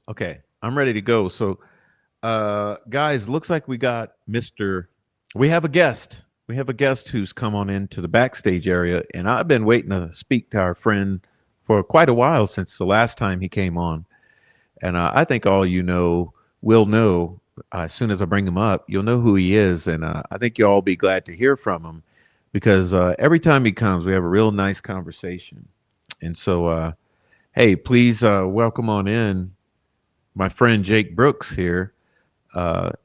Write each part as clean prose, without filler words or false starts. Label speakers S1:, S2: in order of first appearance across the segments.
S1: Okay, I'm ready to go. So, guys, looks like we got Mr. We have a guest. We have a guest who's come on into the backstage area, and I've been waiting to speak to our friend for quite a while since the last time he came on. And I think all you know will know as soon as I bring him up. You'll know who he is, and I think you'll all be glad to hear from him because every time he comes, we have a real nice conversation. And so, hey, please welcome on in my friend Jake Brooks here.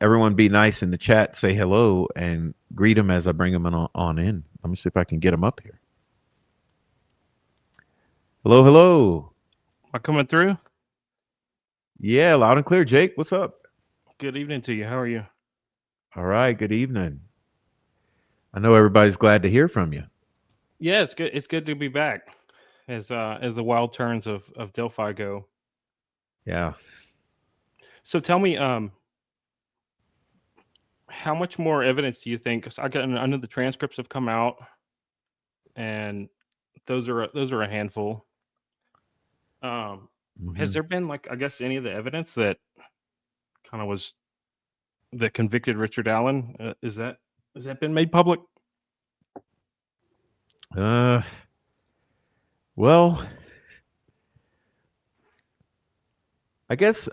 S1: Everyone be nice in the chat, say hello, and greet him as I bring him on in. Let me see if I can get him up here. Hello, hello.
S2: Am I coming through?
S1: Yeah, loud and clear, Jake. What's up?
S2: Good evening to you. How are you?
S1: All right, good evening. I know everybody's glad to hear from you.
S2: Yeah, it's good. It's good to be back as the wild turns of Delphi go.
S1: Yeah.
S2: So tell me, how much more evidence do you think? 'Cause I know the transcripts have come out, and those are a handful. Has
S1: Hmm.
S2: there been like I guess any of the evidence that kind of was that convicted Richard Allen? Is that has that been made public?
S1: Uh, well, I guess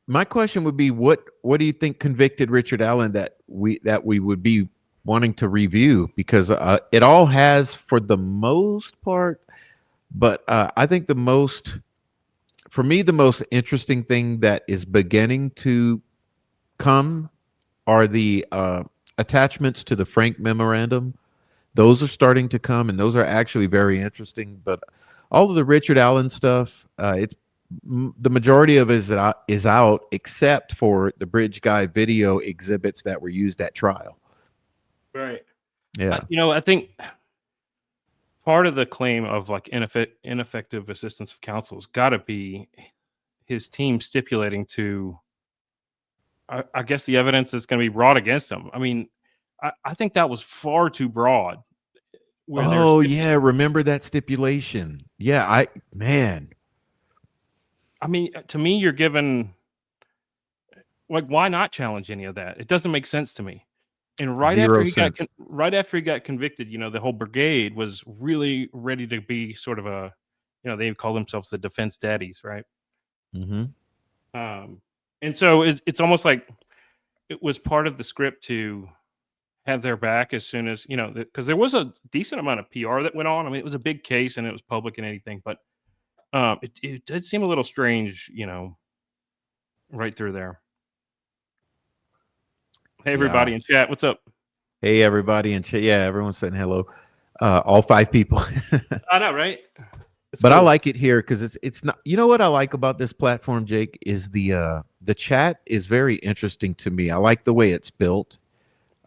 S1: my question would be what do you think convicted Richard Allen that we would be wanting to review because it all has for the most part, but I think the most for me the most interesting thing that is beginning to come are the attachments to the Frank memorandum. Those are starting to come, and those are actually very interesting. But all of the Richard Allen stuff, the majority of it is out, except for the Bridge Guy video exhibits that were used at trial.
S2: Right.
S1: Yeah.
S2: I think part of the claim of like ineffective assistance of counsel has got to be his team stipulating to, I guess, the evidence that's going to be brought against him. I mean, I think that was far too broad. Where there's
S1: Oh
S2: 50,
S1: yeah, remember that stipulation? Yeah, I man,
S2: I mean, to me, you're given like, why not challenge any of that? It doesn't make sense to me. And
S1: zero sense.
S2: right after he got convicted, the whole brigade was really ready to be sort of a, they call themselves the defense daddies, right?
S1: Hmm.
S2: Um, and so it's almost like it was part of the script to have their back as soon as because there was a decent amount of PR that went on. I mean, it was a big case and it was public and anything, but it did seem a little strange, right through there. Hey,
S1: Yeah.
S2: everybody in chat, what's up?
S1: Hey everybody, and yeah, everyone's saying hello. All five people.
S2: I know, right? It's
S1: But I
S2: cool.
S1: like it here because it's not. You know what I like about this platform, Jake, is the chat is very interesting to me. I like the way it's built.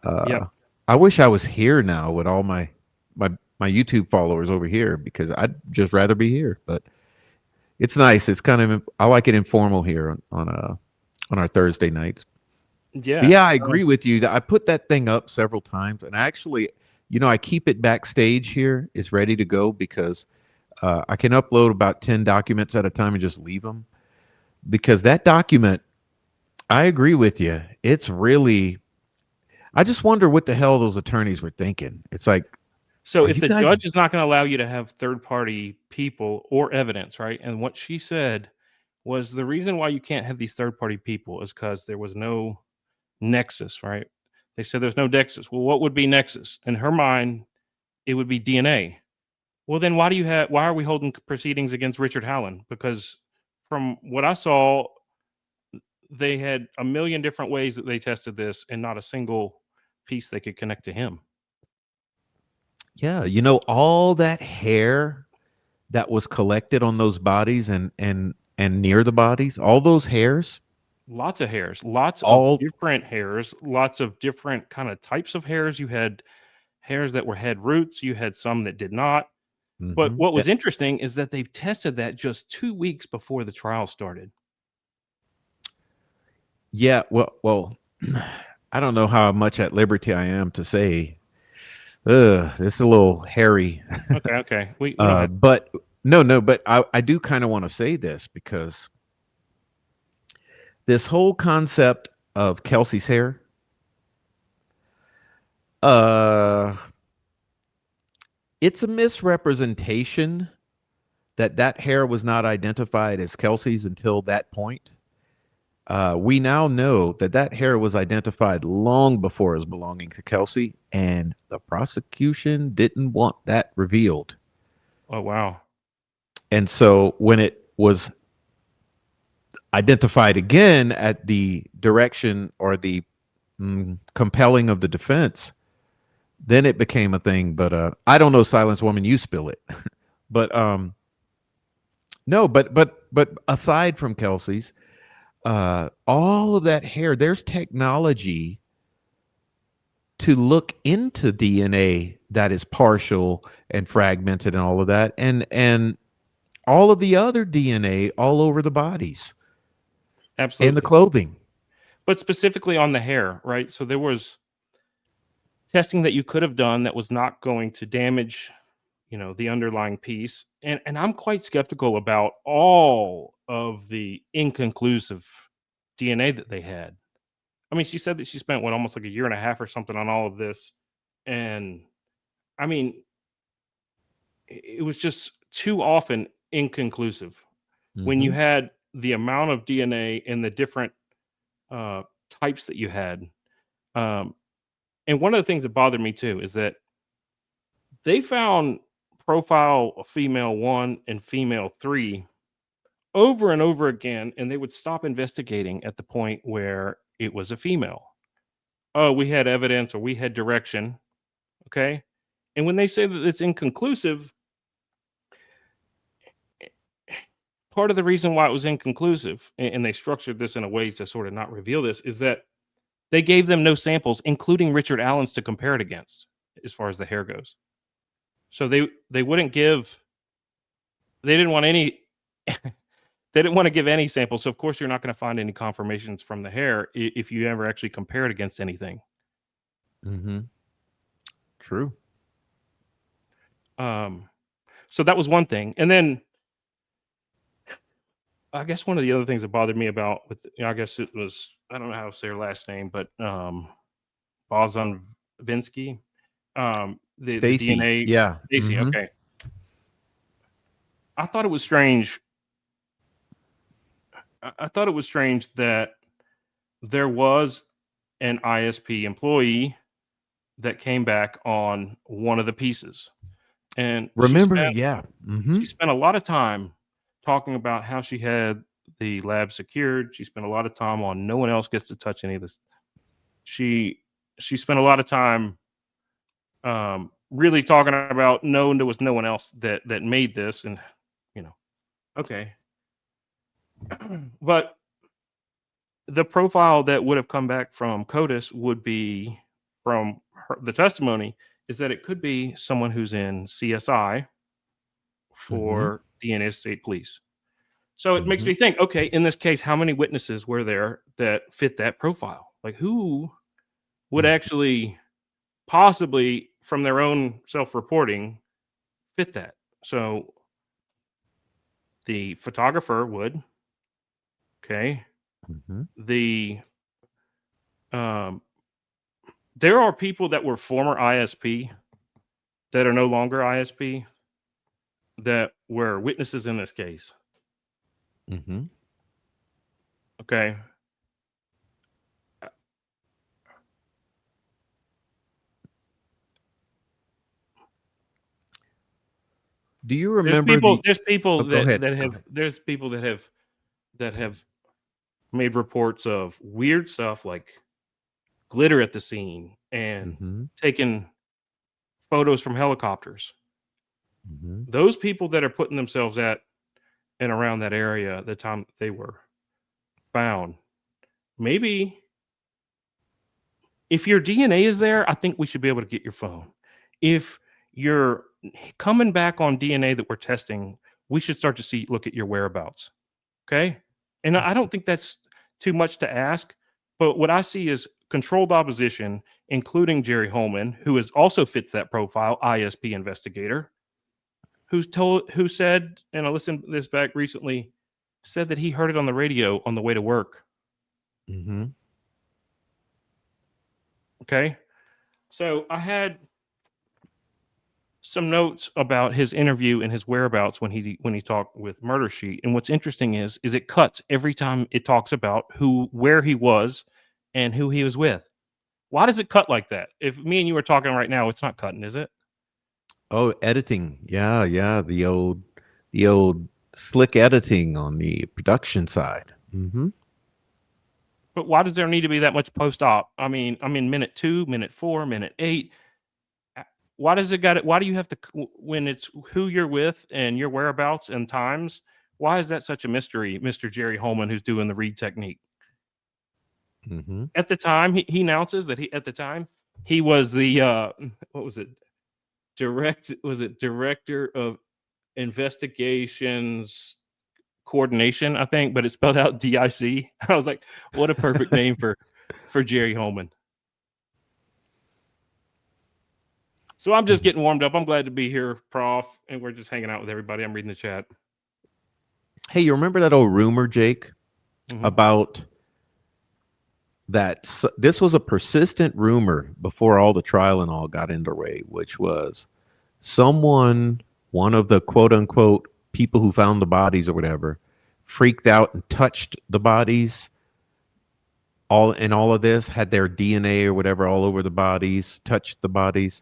S2: Yep.
S1: Uh, I wish I was here now with all my my YouTube followers over here because I'd just rather be here. But it's nice. It's kind of I like it informal here on our Thursday nights. But
S2: Yeah.
S1: yeah, I agree with you. I put that thing up several times, and actually, I keep it backstage here. It's ready to go because I can upload about 10 documents at a time and just leave them because that document, I agree with you. It's really, I just wonder what the hell those attorneys were thinking. It's like,
S2: So
S1: are
S2: if
S1: you
S2: the
S1: guys,
S2: judge is not going to allow you to have third party people or evidence, right? And what she said was the reason why you can't have these third party people is because there was no nexus, right? They said there's no nexus. Well, what would be nexus? In her mind, it would be DNA. Well, then why are we holding proceedings against Richard Howland? Because from what I saw, they had a million different ways that they tested this and not a single piece they could connect to him.
S1: yeah, all that hair that was collected on those bodies and near the bodies, all those hairs,
S2: Lots of hairs, lots of
S1: all,
S2: different hairs, lots of different kind of types of hairs. You had hairs that were had roots, you had some that did not. But
S1: mhm.
S2: what was interesting is that they tested that just 2 weeks before the trial started.
S1: Yeah, well, I don't know how much at liberty I am to say. This is a little hairy.
S2: Okay, okay. We don't have
S1: But no, no, but I do kind of want to say this because this whole concept of Kelsey's hair, uh, it's a misrepresentation that that hair was not identified as Kelsey's until that point. We now know that that hair was identified long before as belonging to Kelsey, and the prosecution didn't want that revealed.
S2: Oh wow.
S1: And so when it was identified again at the direction or the compelling of the defense, then it became a thing. But I don't know, Silence Woman, you spill it. But no, but aside from Kelsey's, all of that hair, there's technology to look into DNA that is partial and fragmented and all of that, and all of the other DNA all over the bodies and the
S2: Absolutely.
S1: clothing.
S2: But specifically on the hair, right? So there was testing that you could have done that was not going to damage, the underlying piece. And I'm quite skeptical about all of the inconclusive DNA that they had. I mean, she said that she spent what, almost like a year and a half or something on all of this. And I mean, it was just too often inconclusive. When you
S1: Hmm.
S2: had the amount of DNA and the different uh, types that you had. Um, and one of the things that bothered me too is that they found profile female one and female three over and over again, and they would stop investigating at the point where it was a female. Oh, we had evidence or we had direction. Okay. And when they say that it's inconclusive, part of the reason why it was inconclusive, and they structured this in a way to sort of not reveal this, is that they gave them no samples, including Richard Allen's, to compare it against, as far as the hair goes. So they wouldn't give. They didn't want any. They didn't want to give any samples. So of course you're not going to find any confirmations from the hair if you ever actually compare it against anything.
S1: Hmm. True.
S2: Um, so that was one thing, and then I guess one of the other things that bothered me about with, I guess it was, I don't know how to say her last name, but Bozon Vinsky, the
S1: Stacy.
S2: DNA.
S1: Yeah.
S2: Stacy,
S1: Hmm.
S2: okay. I thought it was strange. I thought it was strange that there was an ISP employee that came back on one of the pieces, and
S1: Remember? Yeah. Hmm.
S2: she spent a lot of time talking about how she had the lab secured. She spent a lot of time on no one else gets to touch any of this. She she spent a lot of time really talking about no, there was no one else that made this, and you know, okay, but the profile that would have come back from CODIS would be from the testimony is that it could be someone who's in CSI
S1: Hmm.
S2: for the United State Police. So it makes
S1: Hmm.
S2: me think, okay, in this case, how many witnesses were there that fit that profile? Like who would actually possibly from their own self-reporting fit that? So the photographer would, okay.
S1: Hmm.
S2: The um there are people that were former ISP that are no longer ISP that were witnesses in this case.
S1: Hmm.
S2: Okay.
S1: Do you remember the?
S2: There's people
S1: Oh, go ahead.
S2: that
S1: Go
S2: have
S1: ahead.
S2: there's people that have made reports of weird stuff like glitter at the scene and
S1: Hmm.
S2: taking photos from helicopters.
S1: Hmm.
S2: Those people that are putting themselves at and around that area at the time they were found, maybe if your DNA is there, I think we should be able to get your phone. If you're coming back on DNA that we're testing, we should start to look at your whereabouts. Okay. And I don't think that's too much to ask. But what I see is controlled opposition, including Jerry Holman, who also fits that profile, ISP investigator, who said, and I listened to this back recently, said that he heard it on the radio on the way to work.
S1: Mm-hmm.
S2: Okay. So I had some notes about his interview and his whereabouts when he talked with Murder Sheet. And what's interesting is it cuts every time it talks about where he was and who he was with. Why does it cut like that? If me and you were talking right now, it's not cutting, is it?
S1: Oh, editing. Yeah, yeah. The old slick editing on the production side. Mm-hmm.
S2: But why does there need to be that much post op? I mean, I'm in minute 2, minute 4, minute 8. Why does it got it? Why do you have to when it's who you're with and your whereabouts and times? Why is that such a mystery, Mr. Jerry Holman, who's doing the read technique?
S1: Mm-hmm.
S2: At the time, he announces that at the time he was the what was it? Director of investigations coordination, I think, but it's spelled out DIC. I was like, what a perfect name for Jerry Holman. So I'm just getting warmed up. I'm glad to be here, Prof. And we're just hanging out with everybody. I'm reading the chat.
S1: Hey, you remember that old rumor, Jake,
S2: Mm-hmm.
S1: about this was a persistent rumor before all the trial and all got underway, which was someone, one of the quote unquote people who found the bodies or whatever, freaked out and touched the bodies. All of this had their DNA or whatever all over the bodies, touched the bodies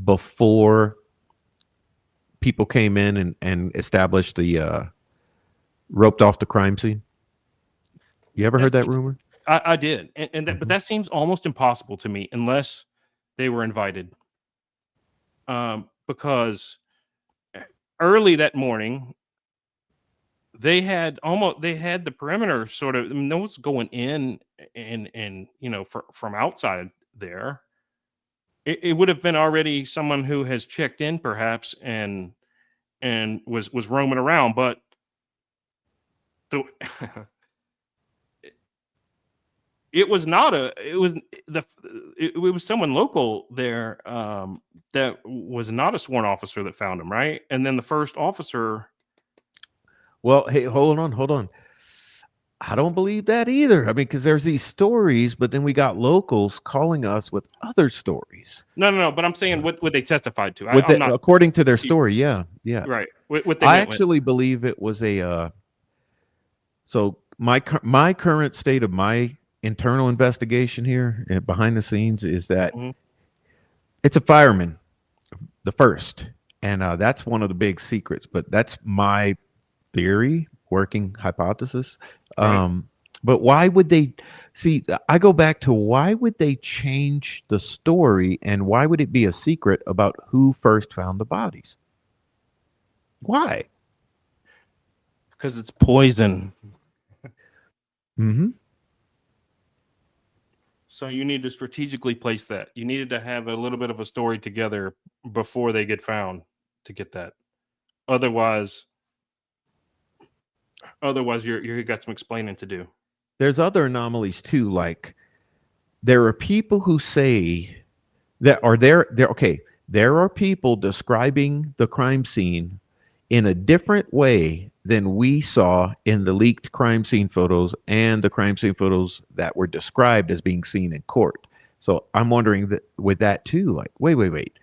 S1: before people came in and established roped off the crime scene. You ever
S2: That
S1: heard that
S2: seems,
S1: rumor?
S2: I did, but
S1: Hmm.
S2: that seems almost impossible to me unless they were invited. Because early that morning, they had the perimeter sort of. I mean, no one's going in and from outside there. It would have been already someone who has checked in, perhaps, and was roaming around, but the it was not a it was the it was someone local there, that was not a sworn officer that found him, right? And then the first officer.
S1: Well, hey, hold on. I don't believe that either. I mean, because there's these stories, but then we got locals calling us with other stories.
S2: No, but I'm saying what they testified to.
S1: With
S2: I'm not
S1: according to their story, yeah, yeah.
S2: right. What they
S1: I
S2: went with.
S1: actually believe it was a. So my current state of my internal investigation here behind the scenes is that
S2: Mhm.
S1: it's a fireman, the first, and that's one of the big secrets. But that's my theory, working hypothesis.
S2: Right.
S1: Um, but why would they see? I go back to why would they change the story and why would it be a secret about who first found the bodies? Why?
S2: Because it's poison.
S1: Hmm.
S2: So you need to strategically place that. You needed to have a little bit of a story together before they get found to get that. Otherwise, you got some explaining to do.
S1: There's other anomalies too. Like there are people who say that are there. Okay, there are people describing the crime scene in a different way than we saw in the leaked crime scene photos and the crime scene photos that were described as being seen in court. So I'm wondering that with that too, like, wait,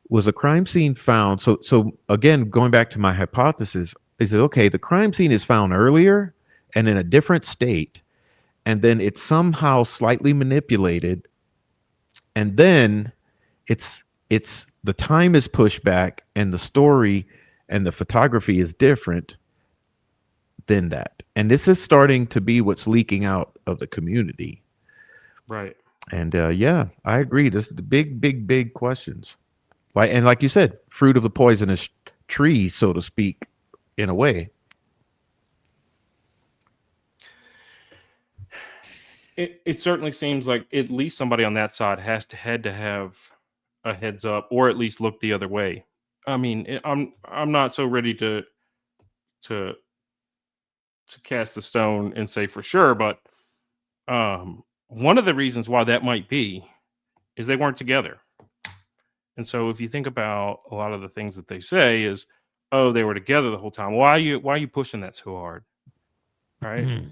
S1: was a crime scene found? So again, going back to my hypothesis, is it okay? The crime scene is found earlier and in a different state, and then it's somehow slightly manipulated, and then it's the time is pushed back, and the story and the photography is different than that. And this is starting to be what's leaking out of the community.
S2: Right.
S1: And yeah, I agree. This is the big questions. Like you said, fruit of the poisonous tree, so to speak, in a way.
S2: It certainly seems like at least somebody on that side had to have a heads up, or at least look the other way. I mean, I'm not so ready to cast the stone and say for sure, but one of the reasons why that might be is they weren't together. And so if you think about a lot of the things that they say is, oh, they were together the whole time. Why are you pushing that so hard? Right?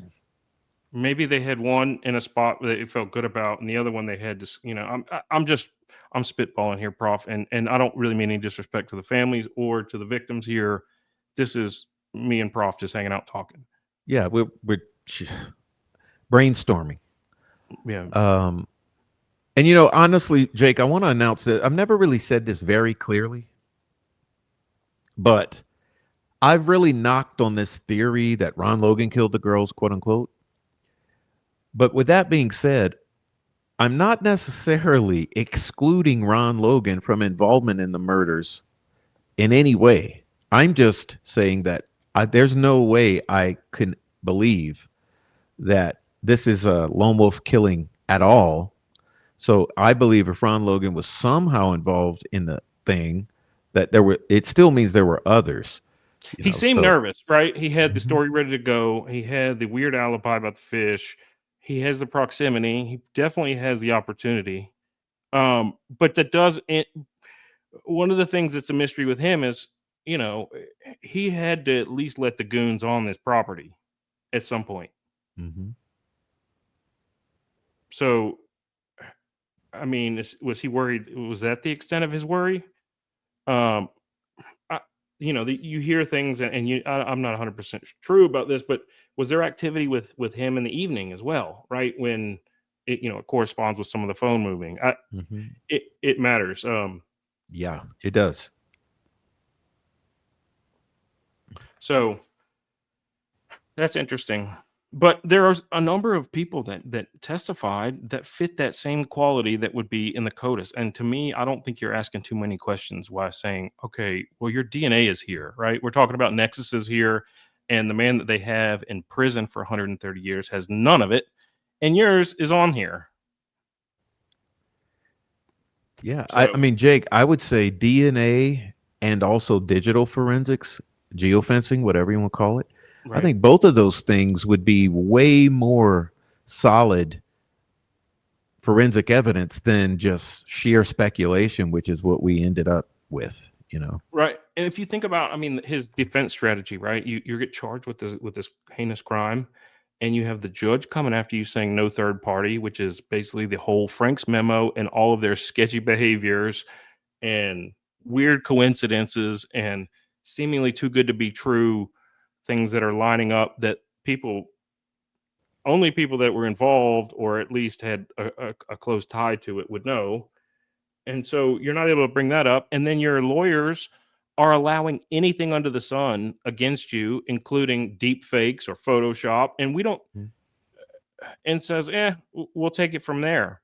S2: maybe they had one in a spot that it felt good about, and the other one they had to, I'm spitballing here, Prof, and I don't really mean any disrespect to the families or to the victims here. This is me and Prof just hanging out talking.
S1: Yeah, we're brainstorming.
S2: Yeah,
S1: Um, and honestly, Jake, I want to announce that I've never really said this very clearly, but I've really knocked on this theory that Ron Logan killed the girls, quote unquote. But with that being said, I'm not necessarily excluding Ron Logan from involvement in the murders in any way. I'm just saying that there's no way I can believe that this is a lone wolf killing at all. So I believe if Ron Logan was somehow involved in the thing, that it still means there were others.
S2: he seemed
S1: So
S2: nervous, right? He had the
S1: Mhm.
S2: story ready to go. He had the weird alibi about the fish. He has the proximity. He definitely has the opportunity. But that does it. One of the things that's a mystery with him is, he had to at least let the goons on this property at some point.
S1: Mhm.
S2: So, I mean, was he worried? Was that the extent of his worry? Um, I, you hear things, and I'm not 100% true about this, but was there activity with him in the evening as well? Right when it corresponds with some of the phone moving.
S1: Mhm.
S2: It matters.
S1: Yeah, it does.
S2: So that's interesting. But there are a number of people that testified that fit that same quality that would be in the CODIS. And to me, I don't think you're asking too many questions while saying, okay, well, your DNA is here, right? We're talking about nexuses here, and the man that they have in prison for 130 years has none of it, and yours is on here.
S1: Yeah, I
S2: So,
S1: mean, Jake, I would say DNA and also digital forensics, geofencing, whatever you want to call it. I
S2: right.
S1: think both of those things would be way more solid forensic evidence than just sheer speculation, which is what we ended up with.
S2: Right, and if you think about, I mean, his defense strategy, right? You get charged with this heinous crime, and you have the judge coming after you saying no third party, which is basically the whole Frank's memo and all of their sketchy behaviors and weird coincidences and seemingly too good to be true things that are lining up that only people that were involved or at least had a close tie to it would know. And so you're not able to bring that up. And then your lawyers are allowing anything under the sun against you, including deep fakes or Photoshop. And we don't,
S1: Mhm.
S2: and says, we'll take it from there.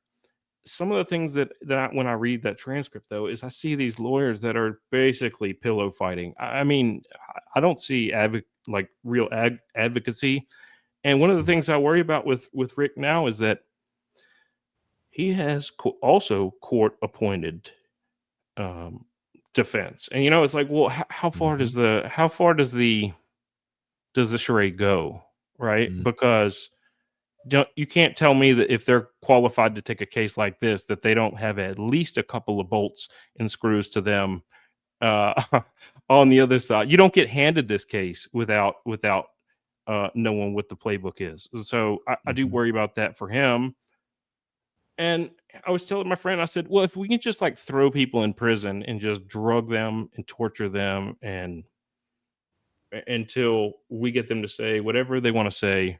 S2: Some of the things when I read that transcript, though, is I see these lawyers that are basically pillow fighting. I mean, I don't see like real advocacy. And one of the things I worry about with Rick now is that he has also court appointed um, defense. And it's like, well, how far
S1: Mhm.
S2: does the charade go, right?
S1: Mhm.
S2: Because you can't tell me that if they're qualified to take a case like this, that they don't have at least a couple of bolts and screws to them uh, on the other side. You don't get handed this case without knowing what the playbook is. So I do
S1: Mhm.
S2: worry about that for him. And I was telling my friend, I said, well, if we can just like throw people in prison and just drug them and torture them and until we get them to say whatever they want to say,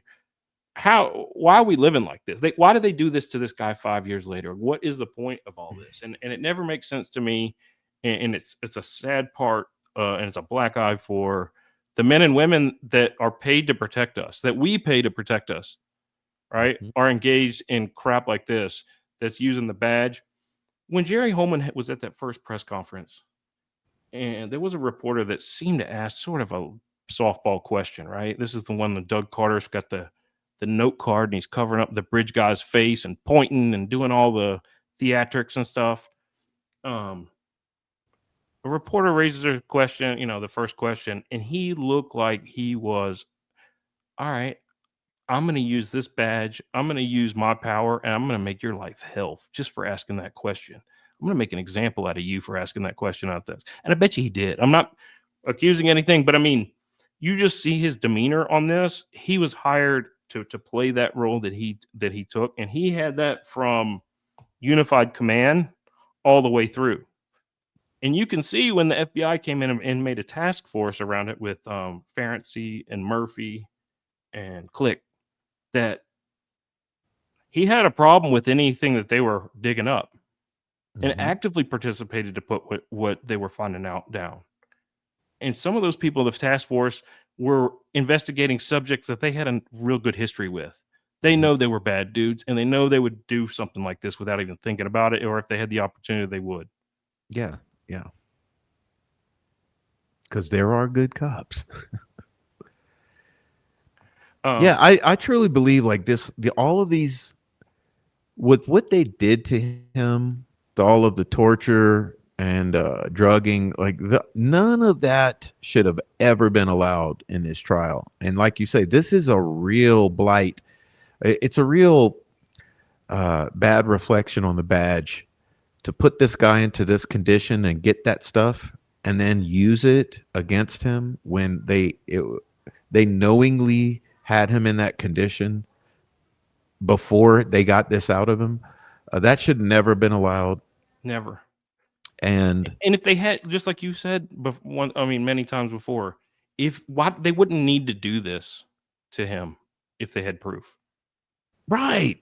S2: why are we living like this? Why did they do this to this guy 5 years later? What is the point of all this? And it never makes sense to me. And it's a sad part, and it's a black eye for the men and women that are paid to protect us, that we pay to protect us, right?
S1: Mhm.
S2: Are engaged in crap like this that's using the badge. When Jerry Holman was at that first press conference, and there was a reporter that seemed to ask sort of a softball question, right? This is the one that Doug Carter's got the note card and he's covering up the bridge guy's face and pointing and doing all the theatrics and stuff. Um, a reporter raises a question, the first question, and he looked like he was, all right, I'm going to use this badge. I'm going to use my power and I'm going to make your life hell just for asking that question. I'm going to make an example out of you for asking that question out this. And I bet you he did. I'm not accusing anything, but I mean, you just see his demeanor on this. He was hired to play that role that he took, and he had that from unified command all the way through. And you can see when the FBI came in and made a task force around it with Ferenczi and Murphy and Click, that he had a problem with anything that they were digging up, and
S1: Hmm.
S2: actively participated to put what they were finding out down. And some of those people in the task force were investigating subjects that they had a real good history with. They
S1: Hmm.
S2: know they were bad dudes, and they know they would do something like this without even thinking about it, or if they had the opportunity, they would.
S1: Yeah, yeah, because there are good cops.
S2: Um,
S1: Yeah, I truly believe like this. All of these with what they did to him, all of the torture and drugging, like none of that should have ever been allowed in this trial. And like you say, this is a real blight. It's a real bad reflection on the badge to put this guy into this condition and get that stuff and then use it against him when they knowingly had him in that condition before they got this out of him. That should never been allowed.
S2: Never.
S1: And
S2: And if they had, just like you said, many times before, if why they wouldn't need to do this to him if they had proof.
S1: right.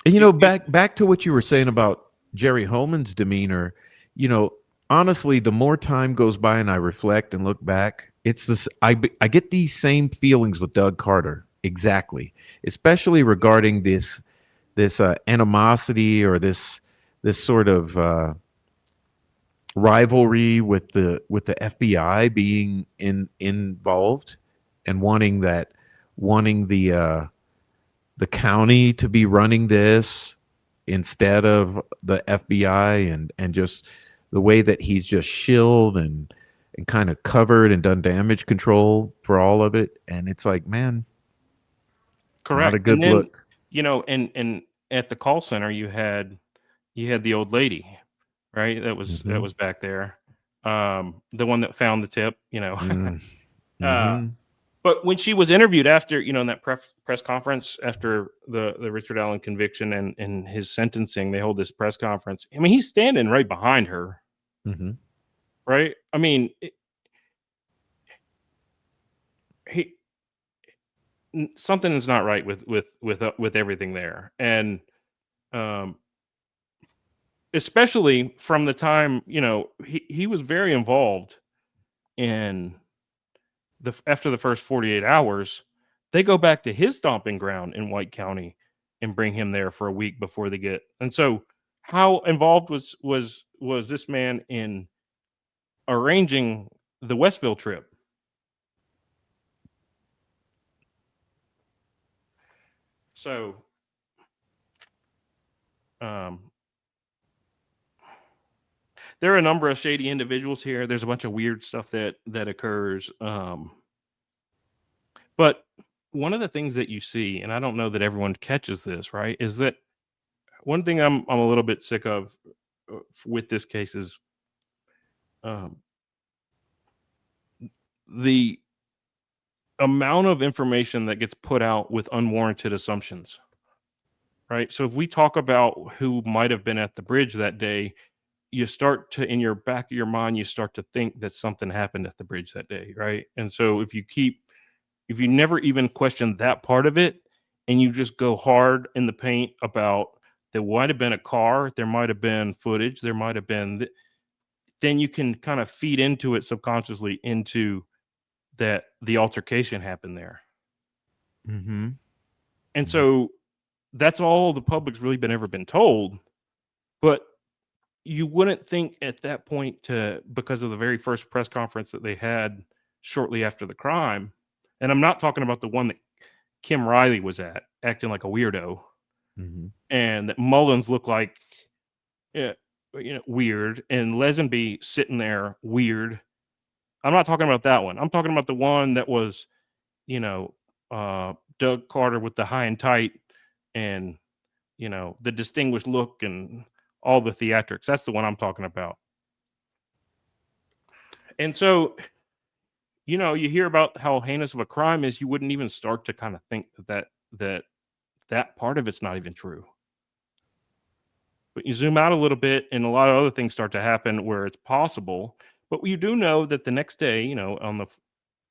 S1: And
S2: It
S1: back to what you were saying about Jerry Holman's demeanor, you know, honestly, the more time goes by and I reflect and look back, it's this I get these same feelings with Doug Carter. Exactly. Especially regarding this animosity or this sort of rivalry with the FBI being involved and wanting the county to be running this instead of the FBI, and just the way that he's just shilled and kind of covered and done damage control for all of it. And it's like, man, not a
S2: correct. And
S1: good
S2: then,
S1: look.
S2: and at the call center you had the old lady, right? That
S1: Mm-hmm.
S2: was back there. The one that found the tip, you know.
S1: Mm.
S2: uh
S1: Mm-hmm.
S2: But when she was interviewed after, in that press conference after the Richard Allen conviction and his sentencing, they hold this press conference. I mean, he's standing right behind her,
S1: Mm-hmm.
S2: right? I mean, he something is not right with everything there, and um, especially from the time he was very involved in after the first 48 hours. They go back to his stomping ground in White County and bring him there for a week before they get. And so, how involved was this man in arranging the Westville trip? So, um, there are a number of shady individuals here. There's a bunch of weird stuff that occurs. But one of the things that you see, and I don't know that everyone catches this, right, is that one thing I'm a little bit sick of with this case is um, the amount of information that gets put out with unwarranted assumptions, right? So if we talk about who might have been at the bridge that day, you start to, in your back of your mind, you start to think that something happened at the bridge that day, right? And so if you never even question that part of it, and you just go hard in the paint about there might have been a car, there might have been footage, there might have been, then you can kind of feed into it subconsciously into that the altercation happened there.
S1: Mm-hmm.
S2: And so that's all the public's really been ever been told. But you wouldn't think at that point, to because of the very first press conference that they had shortly after the crime, and I'm not talking about the one that Kim Riley was at, acting like a weirdo,
S1: Mm-hmm.
S2: and that Mullins looked like, eh, weird, and Lesenby sitting there weird. I'm not talking about that one. I'm talking about the one that was, you know, Doug Carter with the high and tight, and the distinguished look and all the theatrics. That's the one I'm talking about. And so, you hear about how heinous of a crime is, you wouldn't even start to kind of think that part of it's not even true. But you zoom out a little bit, and a lot of other things start to happen where it's possible. But you do know that the next day, on the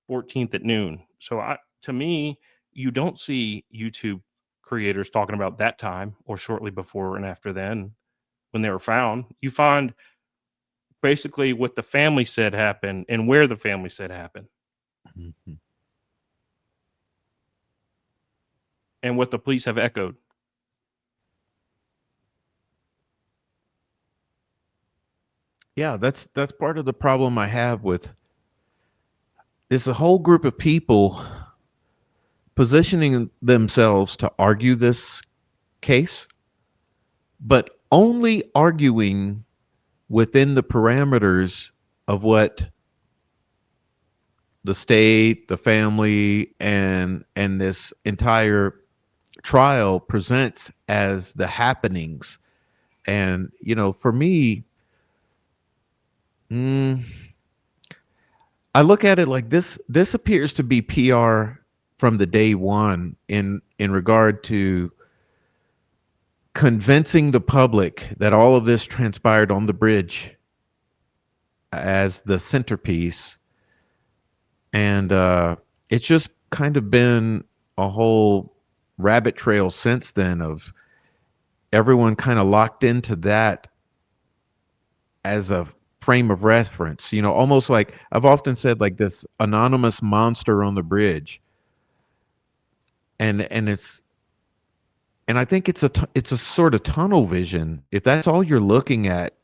S2: 14th at noon. So to me, you don't see YouTube creators talking about that time or shortly before and after then when they were found. You find basically what the family said happened and where the family said happened
S1: Mhm.
S2: and what the police have echoed.
S1: Yeah, that's part of the problem I have with this a whole group of people positioning themselves to argue this case, but only arguing within the parameters of what the state, the family, and this entire trial presents as the happenings. And for me, mm, I look at it like this. This appears to be PR from the day one in regard to convincing the public that all of this transpired on the bridge as the centerpiece, and it's just kind of been a whole rabbit trail since then of everyone kind of locked into that as a frame of reference. Almost like I've often said, like this anonymous monster on the bridge, and I think it's a sort of tunnel vision. If that's all you're looking at,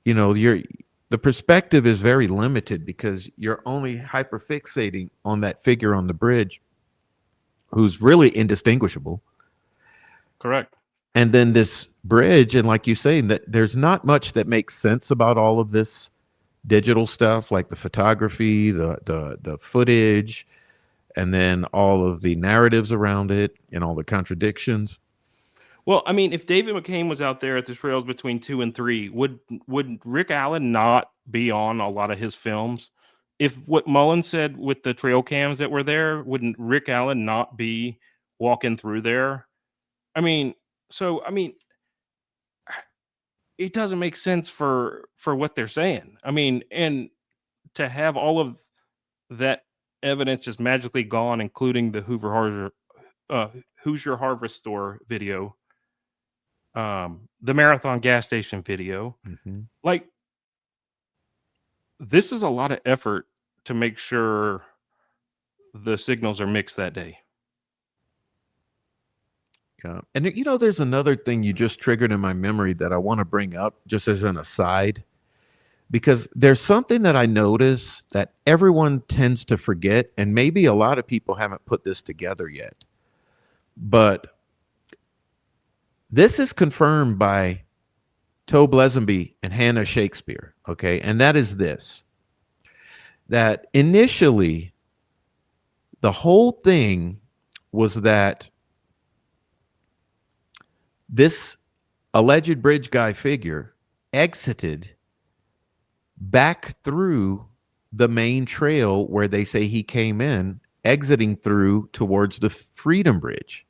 S1: you're the perspective is very limited because you're only hyperfixating on that figure on the bridge who's really indistinguishable.
S2: Correct.
S1: And then this bridge, and like you say, that there's not much that makes sense about all of this digital stuff, like the photography, the footage, and then all of the narratives around it and all the contradictions.
S2: Well, I mean, if David McCain was out there at the trails between 2 and 3, would Rick Allen not be on a lot of his films? If what Mullen said with the trail cams that were there, wouldn't Rick Allen not be walking through there? I mean, I mean, it doesn't make sense for what they're saying. I mean, and to have all of that evidence just magically gone, including the Hoosier Harvest Store video, the Marathon gas station video.
S1: Hmm.
S2: Like, this is a lot of effort to make sure the signals are mixed that day.
S1: Yeah. And there's another thing you just triggered in my memory that I want to bring up just as an aside, because there's something that I notice that everyone tends to forget, and maybe a lot of people haven't put this together yet. But this is confirmed by Tobe Lesenby and Hannah Shakespeare, okay? And that is this, that initially the whole thing was that this alleged bridge guy figure exited back through the main trail where they say he came in, exiting through towards the Freedom Bridge.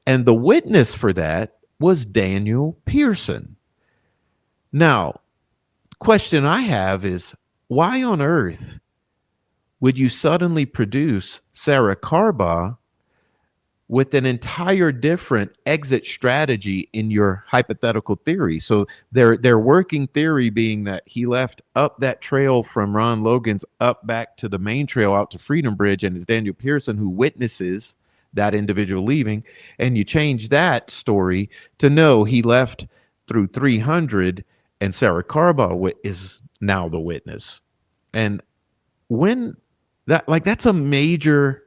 S1: And the witness for that was Daniel Pearson. Now, question I have is, why on earth would you suddenly produce Sarah Carbaugh with an entire different exit strategy in your hypothetical theory? So their working theory being that he left up that trail from Ron Logan's up back to the main trail out to Freedom Bridge, and it's Daniel Pearson who witnesses that individual leaving, and you change that story to no, he left through 300 and Sarah Carbaugh is now the witness. And when that's a major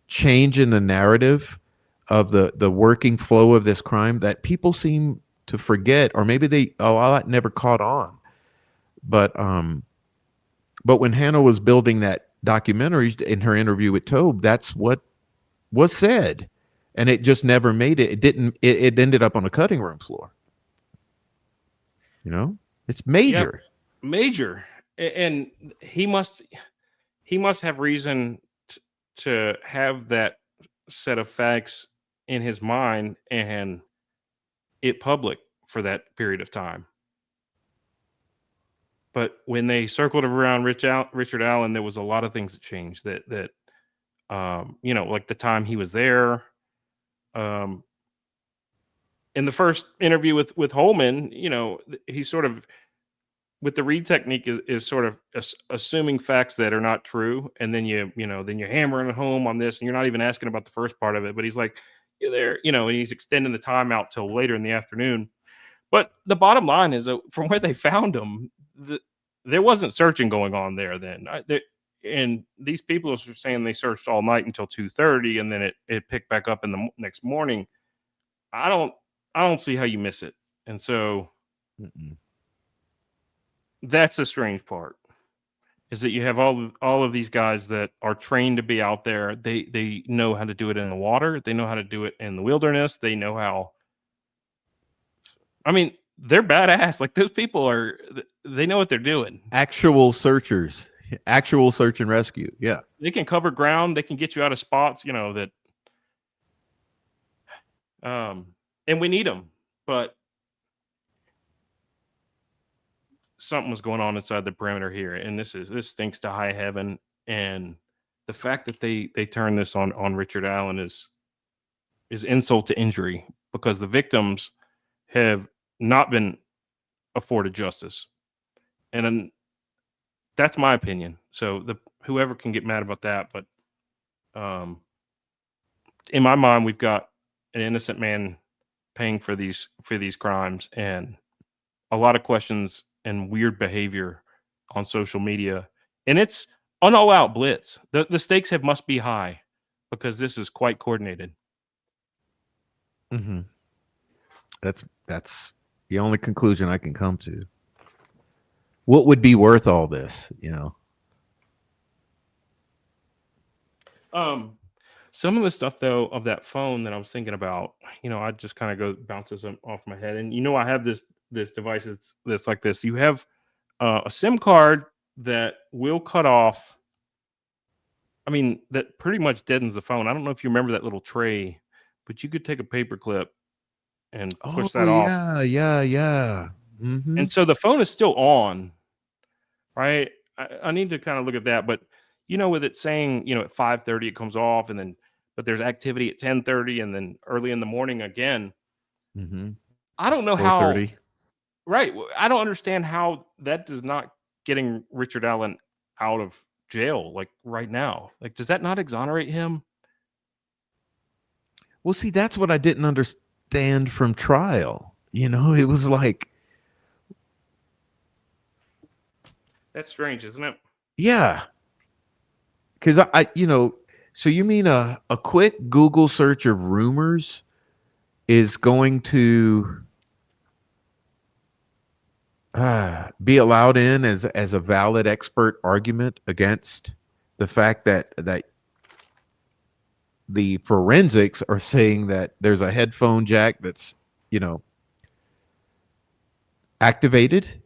S1: change in the narrative of the working flow of this crime that people seem to forget, or maybe a lot never caught on. But when Hannah was building that documentary in her interview with Tobe, that's what was said, and it just never made it. It didn't. It ended up on the cutting room floor. It's
S2: Yeah,
S1: major.
S2: major. And he must have reason to have that set of facts in his mind and it public for that period of time. But when they circled around Richard Allen, there was a lot of things that changed. Like the time he was there. Um, in the first interview with Holman, he sort of with the read technique is sort of assuming facts that are not true, and then then you're hammering home on this, and you're not even asking about the first part of it. But he's like, you're there, and he's extending the time out till later in the afternoon. But the bottom line is, from where they found him, there wasn't searching going on there then. And these people are saying they searched all night until 2:30, and then it picked back up in the next morning. I don't I don't see how you miss it, and so
S1: Mm-mm.
S2: that's the strange part. Is that you have all of these guys that are trained to be out there. They know how to do it in the water. They know how to do it in the wilderness. They know how. I mean, they're badass. Like those people are. They know what they're doing.
S1: Actual searchers, actual search and rescue. Yeah.
S2: They can cover ground. They can get you out of spots. That. And we need them, but something was going on inside the perimeter here, and this stinks to high heaven. And the fact that they turn this on Richard Allen is insult to injury because the victims have not been afforded justice. And then that's my opinion. So whoever can get mad about that, but in my mind, we've got an innocent man paying for these crimes, and a lot of questions and weird behavior on social media, and it's an all out blitz. The stakes must be high because this is quite coordinated.
S1: Mm-hmm. That's the only conclusion I can come to. What would be worth all this?
S2: Um, some of the stuff though of that phone that I was thinking about, I just kind of bounces off my head, and I have this device that's like this. You have a SIM card that will cut off. I mean, that pretty much deadens the phone. I don't know if you remember that little tray, but you could take a paper clip and push
S1: Oh
S2: that off,
S1: yeah, yeah, yeah. Mm-hmm.
S2: and so the phone is still on, right? I need to kind of look at that, but with it saying at 5:30 it comes off, and then but there's activity at 10:30, and then early in the morning again.
S1: Mm-hmm.
S2: I don't know how.
S1: 4:30.
S2: Right, I don't understand how that does not getting Richard Allen out of jail like right now. Like, does that not exonerate him?
S1: Well, see, that's what I didn't understand from trial. It was like,
S2: That's strange, isn't it?
S1: yeah, because so you mean a quick Google search of rumors is going to be allowed in as a valid expert argument against the fact that the forensics are saying that there's a headphone jack that's you know activated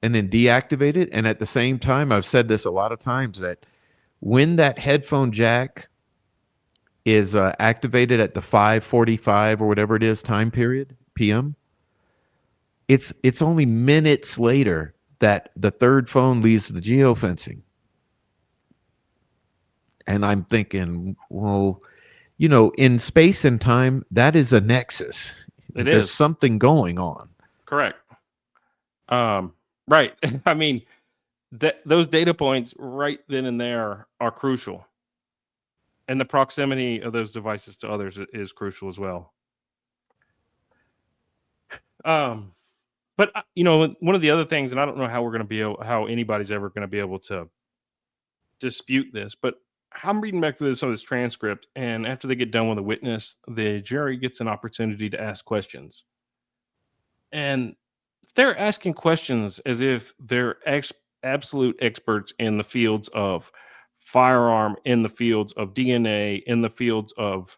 S1: and then deactivated, and at the same time, I've said this a lot of times, that when that headphone jack is activated at the 5:45 or whatever it is time period PM, it's only minutes later that the third phone leaves the geofencing. And I'm thinking, well, in space and time, that is a nexus.
S2: It
S1: There's
S2: is.
S1: something going on.
S2: Correct. Right. I mean, those data points right then and there are crucial. And the proximity of those devices to others is crucial as well. Um, but one of the other things, and I don't know how we're going to be able, how anybody's ever going to be able to dispute this, but I'm reading back through some of this transcript, and after they get done with a witness, the jury gets an opportunity to ask questions, and they're asking questions as if they're absolute experts in the fields of firearm, in the fields of DNA, in the fields of.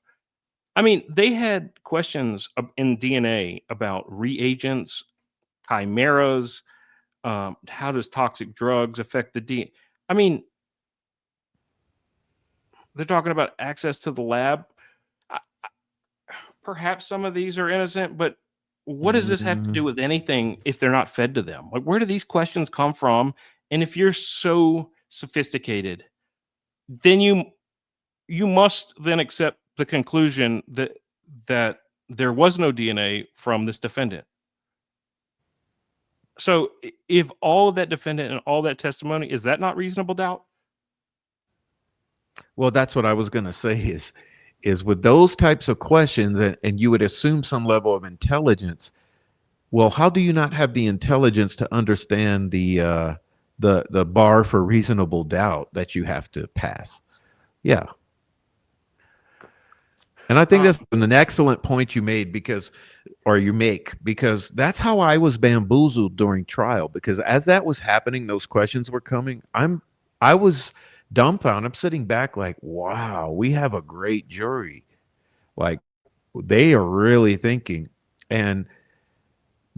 S2: I mean, they had questions in DNA about reagents, chimeras, How does toxic drugs affect the DNA? I mean, they're talking about access to the lab. I- Perhaps some of these are innocent, but what does this have to do
S1: Mm,
S2: with anything if they're not fed to them? Like, where do these questions come from? And if you're so sophisticated, then you must then accept the conclusion that there was no DNA from this defendant. So if all of that defendant and all that testimony, is that not reasonable doubt?
S1: well, that's what I was going to say is with those types of questions, and you would assume some level of intelligence. Well, how do you not have the intelligence to understand the bar for reasonable doubt that you have to pass? Yeah, and I think
S2: Um,
S1: that's an excellent point you made because, or you make, because that's how I was bamboozled during trial. Because as that was happening, those questions were coming. I was dumbfounded. I'm sitting back like, wow, we have a great jury. Like they are really thinking, and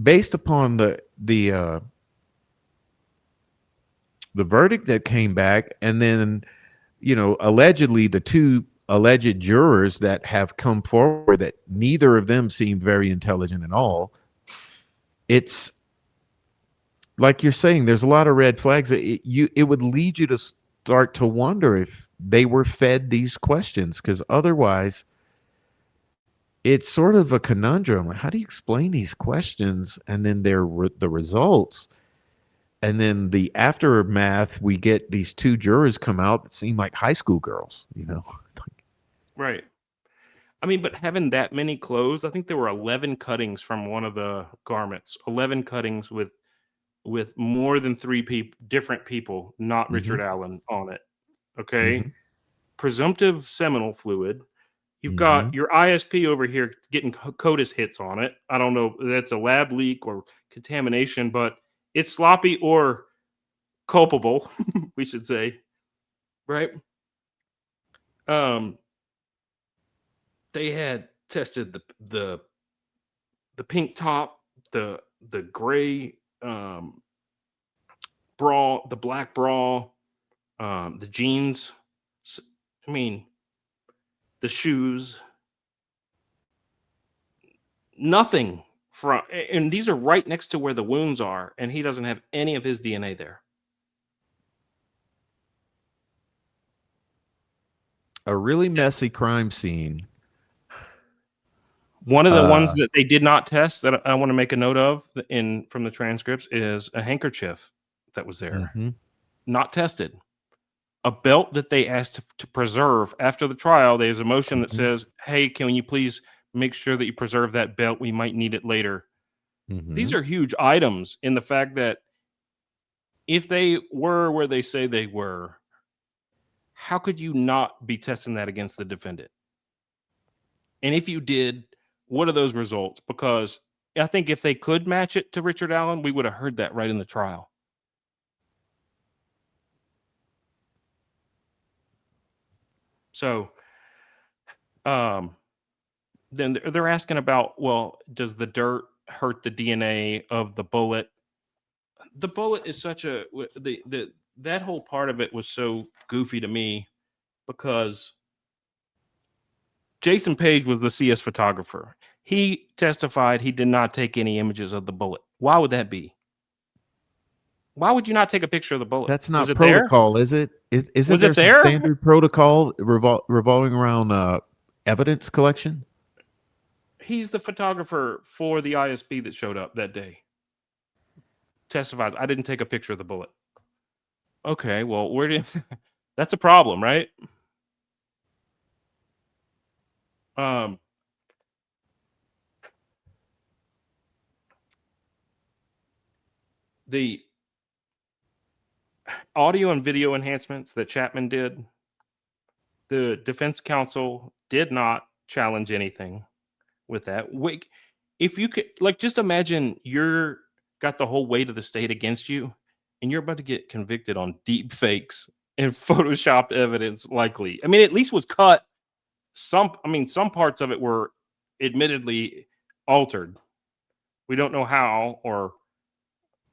S1: based upon the verdict that came back, and then allegedly the two alleged jurors that have come forward that neither of them seem very intelligent at all. It's like you're saying, there's a lot of red flags. It would lead you to start to wonder if they were fed these questions, because otherwise, it's sort of a conundrum. Like, how do you explain these questions and then the results? And then the aftermath, we get these two jurors come out that seem like high school girls.
S2: right. I mean, but having that many clothes, I think there were 11 cuttings from one of the garments. 11 cuttings with more than three people, different people, not
S1: Hmm.
S2: Richard Allen on it. Okay,
S1: Hmm.
S2: presumptive seminal fluid. You've got
S1: Hmm.
S2: your ISP over here getting CODIS hits on it. I don't know if that's a lab leak or contamination, but it's sloppy or culpable, we should say, right? Um, they had tested the pink top, the gray bra, the black bra, the jeans. s- I mean, the shoes. Nothing from, and these are right next to where the wounds are, and he doesn't have any of his DNA there.
S1: A really messy crime scene.
S2: One of the ones
S1: Uh,
S2: that they did not test that I want to make a note of in from the transcripts is a handkerchief that was there,
S1: hmm
S2: not tested. A belt that they asked to preserve after the trial. There's a motion that
S1: hmm
S2: says, "Hey, can you please make sure that you preserve that belt? We might need it later." These
S1: hmm
S2: are huge items in the fact that if they were where they say they were, how could you not be testing that against the defendant? And if you did, what are those results? Because I think if they could match it to Richard Allen, we would have heard that right in the trial. So, um, then they're asking about, well, does the dirt hurt the DNA of the bullet? The bullet is such a the that whole part of it was so goofy to me because Jason Page was the CS photographer. He testified he did not take any images of the bullet. Why would that be? Why would you not take a picture of the bullet?
S1: That's
S2: Was
S1: not
S2: it there?
S1: protocol, is it? Isn't
S2: Was
S1: there
S2: it
S1: some
S2: there?
S1: standard protocol revolving around evidence collection?
S2: He's the photographer for the ISP that showed up that day. Testifies, I didn't take a picture of the bullet. Okay, well, where did that's a problem, right? Um, the audio and video enhancements that Chapman did, the defense counsel did not challenge anything with that. Wait, if you could, like, just imagine you're got the whole weight of the state against you, and you're about to get convicted on deep fakes and photoshopped evidence. Likely, I mean, at least was cut. Some parts of it were admittedly altered. We don't know how, or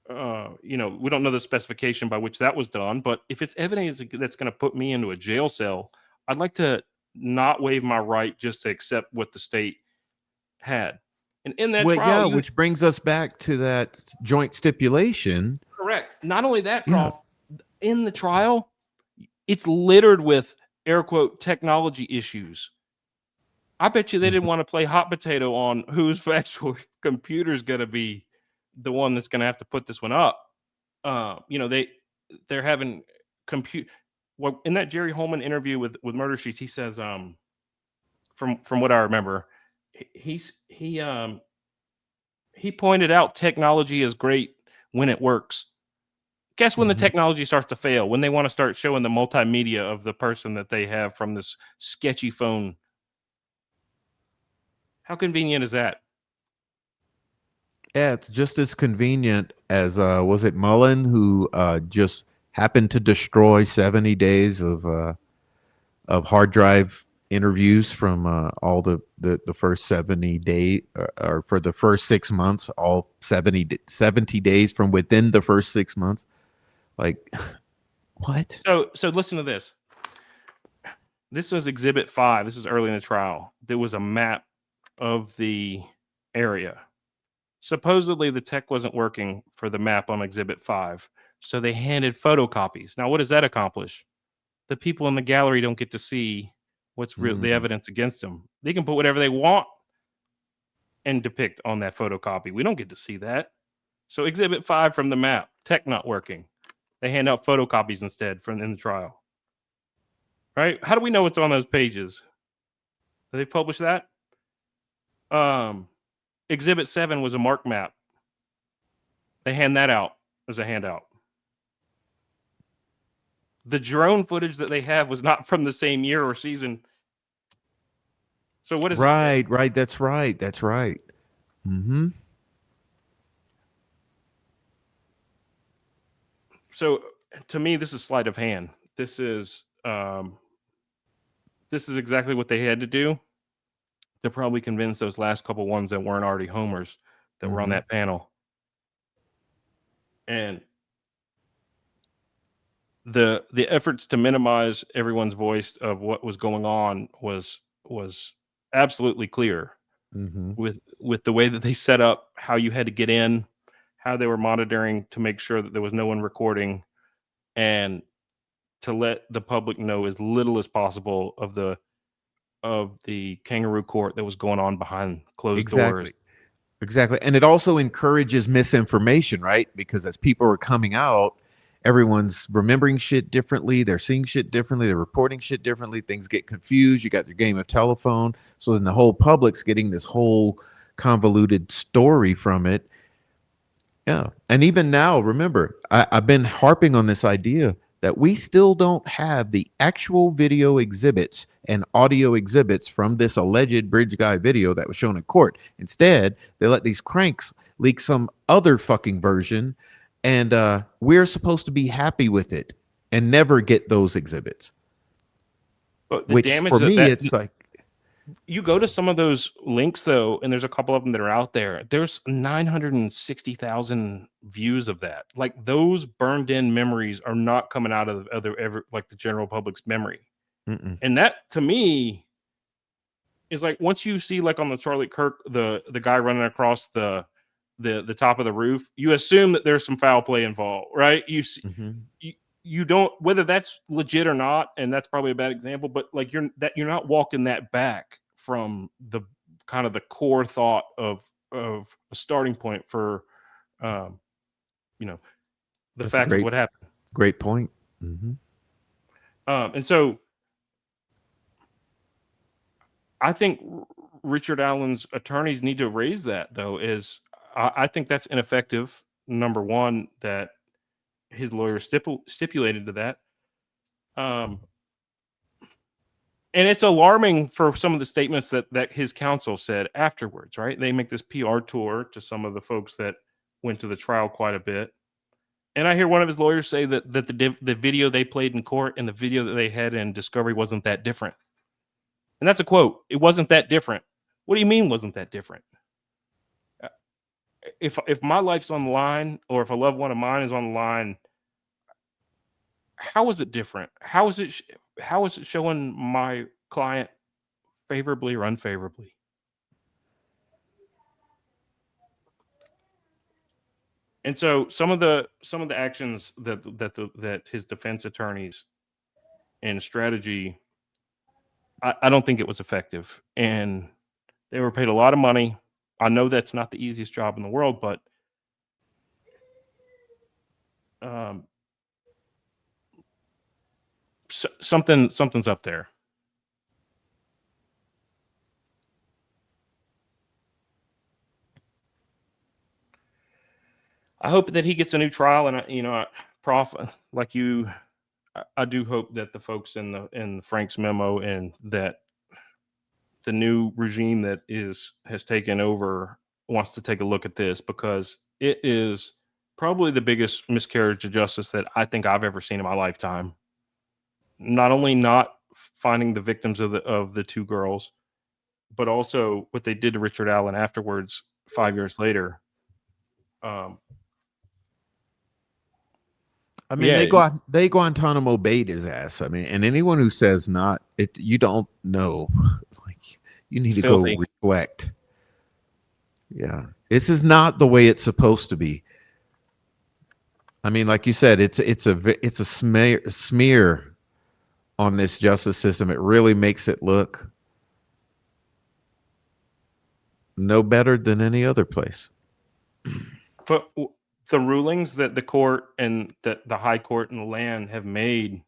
S2: You know, we don't know the specification by which that was done, but if it's evidence that's going to put me into a jail cell, I'd like to not waive my right just to accept what the state had. And in that
S1: Well,
S2: trial,
S1: yeah,
S2: you
S1: which brings us back to that joint stipulation.
S2: correct. Not only that,
S1: Yeah.
S2: Croft, in the trial, it's littered with air quote technology issues. I bet you they didn't
S1: Mhm.
S2: want to play hot potato on whose actual computer is going to be the one that's going to have to put this one up. You know, they're having compute. Well, in that Jerry Holman interview with Murder Sheets, he says, from what I remember, he pointed out technology is great when it works. Guess when the
S1: Mhm.
S2: technology starts to fail, when they want to start showing the multimedia of the person that they have from this sketchy phone. How convenient is that?
S1: Yeah, it's just as convenient as was it Mullen who just happened to destroy 70 days of hard drive interviews from all the first 70 day or for the first 6 months, all 70 days from within the first 6 months. Like what?
S2: So listen to this. This was Exhibit 5. This is early in the trial. There was a map of the area. Supposedly, the tech wasn't working for the map on Exhibit 5, so they handed photocopies. Now, what does that accomplish? The people in the gallery don't get to see what's real, the
S1: Mm,
S2: evidence against them. They can put whatever they want and depict on that photocopy. We don't get to see that. So, Exhibit 5 from the map, tech not working. They hand out photocopies instead from in the trial. Right? How do we know what's on those pages? Did they publish that? Um, Exhibit 7 was a mark map. They hand that out as a handout. The drone footage that they have was not from the same year or season. So what is
S1: right, right. That's right. That's right. Hmm.
S2: so to me this is sleight of hand. This is exactly what they had to do to probably convince those last couple ones that weren't already homers that were on
S1: Hmm.
S2: that panel. And the efforts to minimize everyone's voice of what was going on was absolutely clear
S1: Hmm.
S2: with the way that they set up how you had to get in, how they were monitoring to make sure that there was no one recording, and to let the public know as little as possible of the kangaroo court that was going on behind closed doors.
S1: Exactly. Exactly. And it also encourages misinformation, right? Because as people are coming out, everyone's remembering shit differently. They're seeing shit differently. They're reporting shit differently. Things get confused. You got your game of telephone. So then the whole public's getting this whole convoluted story from it. Yeah. And even now, remember, I've been harping on this idea that we still don't have the actual video exhibits and audio exhibits from this alleged bridge guy video that was shown in court. Instead, they let these cranks leak some other fucking version, and we're supposed to be happy with it and never get those exhibits.
S2: But the
S1: Which
S2: damage
S1: for me, it's like,
S2: you go to some of those links though, and there's a couple of them that are out there. There's 960,000 views of that. Like those burned in memories are not coming out of other ever like the general public's memory.
S1: mm-mm,
S2: And that to me is like once you see like on the Charlie Kirk the guy running across the top of the roof, you assume that there's some foul play involved, right?
S1: mhm.
S2: You, you don't whether that's legit or not, and that's probably a bad example, but like you're not walking that back from the kind of the core thought of a starting point for um, you know the
S1: That's a
S2: fact of what happened.
S1: great point. Hmm.
S2: And so I think Richard Allen's attorneys need to raise that though. Is I think that's ineffective. Number one, that his lawyer stipulated to that. Um, and it's alarming for some of the statements that his counsel said afterwards, right? They make this PR tour to some of the folks that went to the trial quite a bit. And I hear one of his lawyers say that the video they played in court and the video that they had in discovery wasn't that different. And that's a quote. It wasn't that different. What do you mean wasn't that different? if my life's on the line, or if a loved one of mine is on the line, how is it different? How is it showing my client favorably or unfavorably? And so some of the actions that his defense attorneys and strategy, I don't think it was effective. And they were paid a lot of money. I know that's not the easiest job in the world, but um, something's up there. I hope that he gets a new trial, and Prof, like you, I do hope that the folks in Frank's memo, and that the new regime that has taken over wants to take a look at this, because it is probably the biggest miscarriage of justice that I think I've ever seen in my lifetime. Not only not finding the victims of the two girls, but also what they did to Richard Allen afterwards, 5 years later. Um,
S1: I mean,
S2: yeah,
S1: they Guantanamo Bayed his ass. I mean, and anyone who says not, you don't know. Like, you need to go
S2: filthy.
S1: reflect. Yeah, this is not the way it's supposed to be. I mean, like you said, it's a smear on this justice system. It really makes it look no better than any other place.
S2: But the rulings that the court and that the high court and the land have made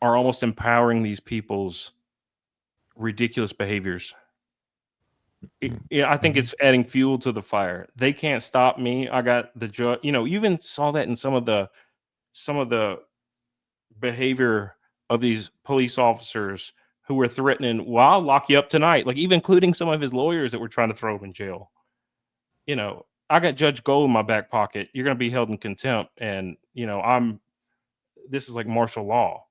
S2: are almost empowering these people's ridiculous behaviors. Yeah, I think
S1: Mhm.
S2: it's adding fuel to the fire. They can't stop me. I got the judge. You even saw that in some of the behavior of these police officers who were threatening, "Well, I'll lock you up tonight." Like, even including some of his lawyers that were trying to throw him in jail. I got Judge Gold in my back pocket. You're going to be held in contempt, and this is like martial law.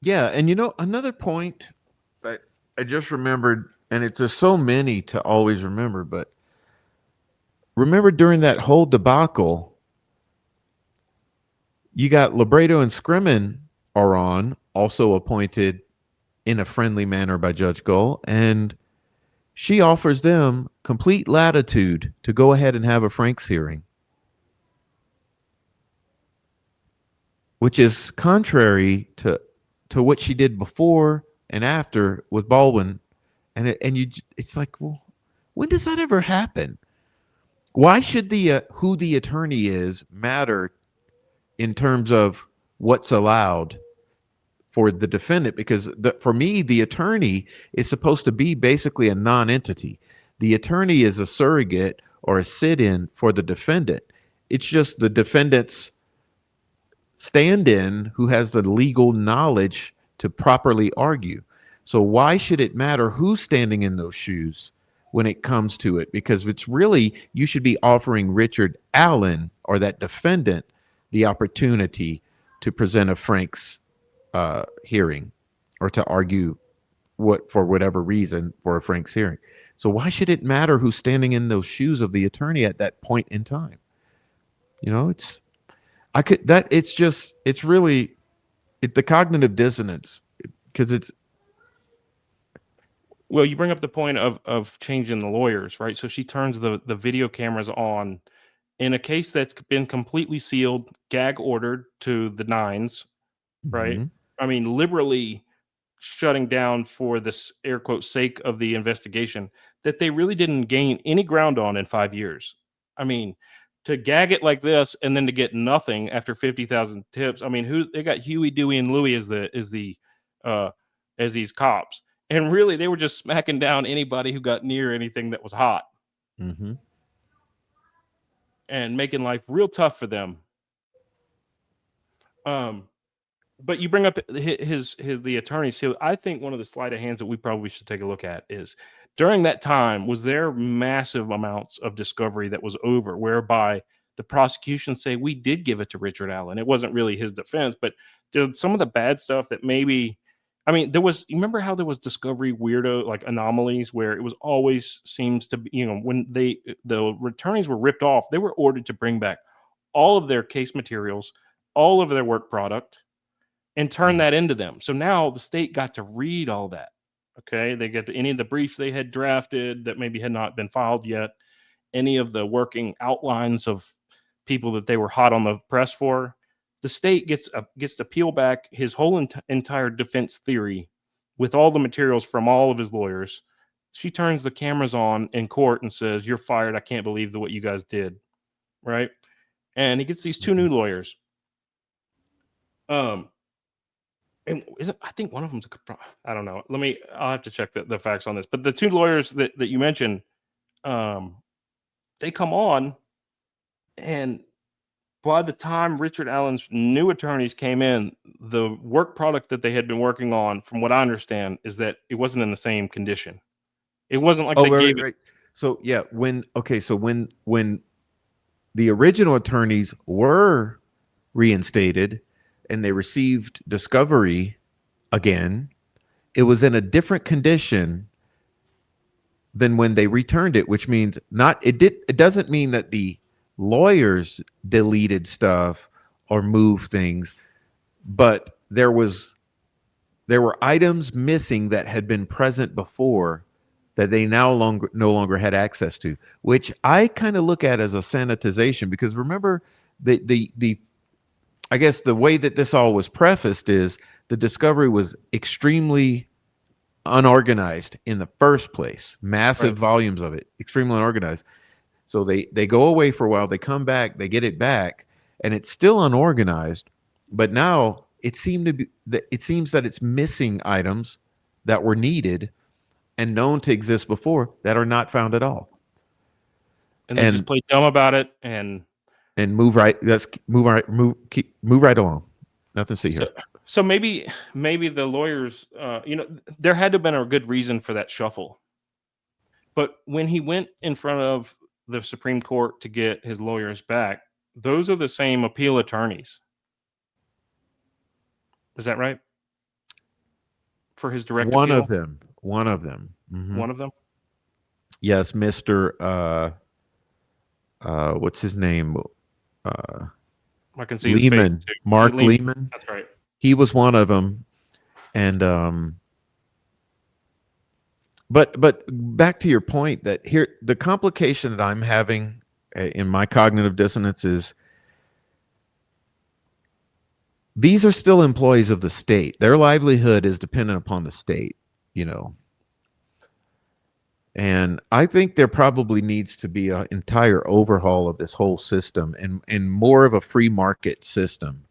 S1: Yeah, and another point that I just remembered, and it's just so many to always remember, but remember during that whole debacle, you got Libredo and Scrimmin are on, also appointed in a friendly manner by Judge Gull, and she offers them complete latitude to go ahead and have a Franks hearing, which is contrary to what she did before and after with Baldwin. It's like, well, when does that ever happen? Why should the who the attorney is matter in terms of what's allowed for the defendant? Because for me, the attorney is supposed to be basically a non-entity. The attorney is a surrogate or a sit-in for the defendant. It's just the defendant's stand-in who has the legal knowledge to properly argue. So why should it matter who's standing in those shoes when it comes to it? Because it's really, you should be offering Richard Allen or that defendant the opportunity to present a Frank's hearing or to argue what for whatever reason for a Frank's hearing. So why should it matter who's standing in those shoes of the attorney at that point in time? It's I could that it's really the cognitive dissonance because it's
S2: Well, you bring up the point of changing the lawyers, right? So she turns the video cameras on in a case that's been completely sealed, gag ordered to the nines, right?
S1: Mhm.
S2: I mean, liberally shutting down for this air quote sake of the investigation that they really didn't gain any ground on in 5 years. I mean, to gag it like this and then to get nothing after 50,000 tips. I mean, who they got Huey, Dewey, and Louie uh as these cops. And really they were just smacking down anybody who got near anything that was hot
S1: Mhm.
S2: and making life real tough for them. Um but you bring up his the attorney. So I think one of the sleight of hands that we probably should take a look at is, during that time, was there massive amounts of discovery that was over, whereby the prosecution say we did give it to Richard Allen. It wasn't really his defense, but did some of the bad stuff that maybe I mean, there was. You remember how there was discovery weirdo like anomalies where it was always seems to be. When the returnees were ripped off, they were ordered to bring back all of their case materials, all of their work product, and turn
S1: Mm.
S2: that into them. So now the state got to read all that. Okay, they get to, any of the briefs they had drafted that maybe had not been filed yet, any of the working outlines of people that they were hot on the press for. The state gets to peel back his whole entire defense theory with all the materials from all of his lawyers. She turns the cameras on in court and says, "You're fired. I can't believe what you guys did." Right? And he gets these two new
S1: Mhm.
S2: lawyers. Um, and isn't I think one of them's I don't know. I'll have to check the facts on this. But the two lawyers that you mentioned, um, they come on, and by the time Richard Allen's new attorneys came in, the work product that they had been working on, from what I understand, is that it wasn't in the same condition. It wasn't like
S1: Oh,
S2: they
S1: right,
S2: gave it
S1: right. So yeah, so when the original attorneys were reinstated and they received discovery again, it was in a different condition than when they returned it, which means not it doesn't mean that the lawyers deleted stuff or moved things, but there were items missing that had been present before that they no longer had access to, which I kind of look at as a sanitization because remember the I guess the way that this all was prefaced is the discovery was extremely unorganized in the first place, massive
S2: right.
S1: volumes of it, extremely unorganized. So they go away for a while, they come back, they get it back, and it's still unorganized. But now it seems that it's missing items that were needed and known to exist before that are not found at all.
S2: And they just
S1: And
S2: played dumb about it. And
S1: move right. Let's move right along. Nothing to see
S2: so
S1: here.
S2: so maybe the lawyers, there had to have been a good reason for that shuffle. But when he went in front of the Supreme Court to get his lawyers back, those are the same appeal attorneys. Is that right? For his direct
S1: One of
S2: appeal,
S1: them. One of them.
S2: one of them.
S1: Yes, Mister. What's his name? Uh,
S2: I can see his face
S1: Lehman.
S2: too.
S1: Mark
S2: Lehman.
S1: Lehman.
S2: That's right.
S1: He was one of them. And but back to your point that here the complication that I'm having in my cognitive dissonance is these are still employees of the state. Their livelihood is dependent upon the state, you know. And I think there probably needs to be an entire overhaul of this whole system and more of a free market system.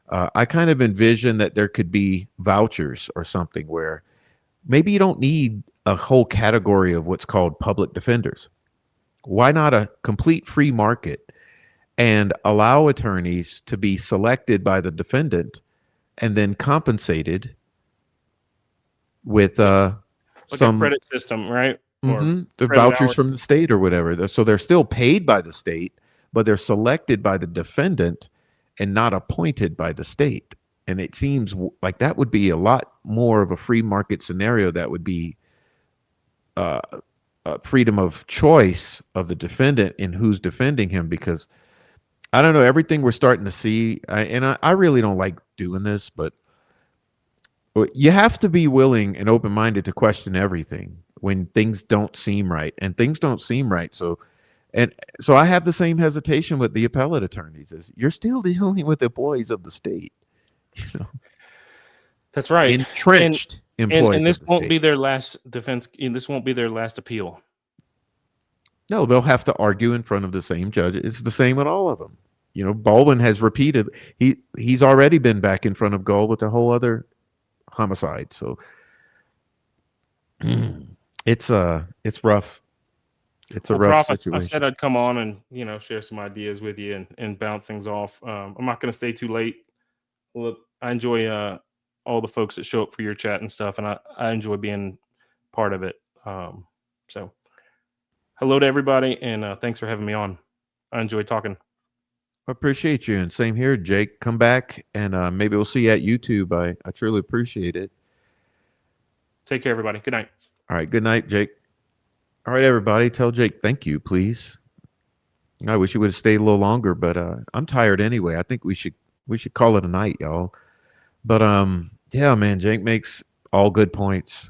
S1: I kind of envision that there could be vouchers or something where maybe you don't need a whole category of what's called public defenders. Why not a complete free market and allow attorneys to be selected by the defendant and then compensated with
S2: Like like a
S1: some
S2: credit system, right? Or
S1: the
S2: credit
S1: vouchers
S2: hours.
S1: from the state or whatever. So they're still paid by the state, but they're selected by the defendant and not appointed by the state. And it seems like that would be a lot more of a free market scenario that would be uh, freedom of choice of the defendant in who's defending him because I don't know everything we're starting to see, I really don't like doing this, but you have to be willing and open minded to question everything when things don't seem right, and things don't seem right. And so I have the same hesitation with the appellate attorneys: is you're still dealing with employees of the state, you know,
S2: That's right. And
S1: entrenched
S2: and
S1: employees
S2: this
S1: of the
S2: won't be
S1: state.
S2: their last defense. This won't be their last appeal.
S1: No, they'll have to argue in front of the same judge. It's the same with all of them. You know, Baldwin has repeated he's already been back in front of Gull with a whole other homicide. So it's rough. It's a
S2: Well,
S1: rough
S2: Prof, I said
S1: situation.
S2: I'd come on and share some ideas with you and bounce things off. I'm not going to stay too late. Look, I enjoy all the folks that show up for your chat and stuff, and I enjoy being part of it. So hello to everybody, and thanks for having me on. I enjoy talking.
S1: I appreciate you, and same here, Jake. Come back, and maybe we'll see you at YouTube. I truly appreciate it.
S2: Take care, everybody. Good night.
S1: All right. Good night, Jake. All right, everybody. Tell Jake thank you, please. I wish you would have stayed a little longer, but I'm tired anyway. I think we should call it a night, y'all. But yeah, man, Jake makes all good points,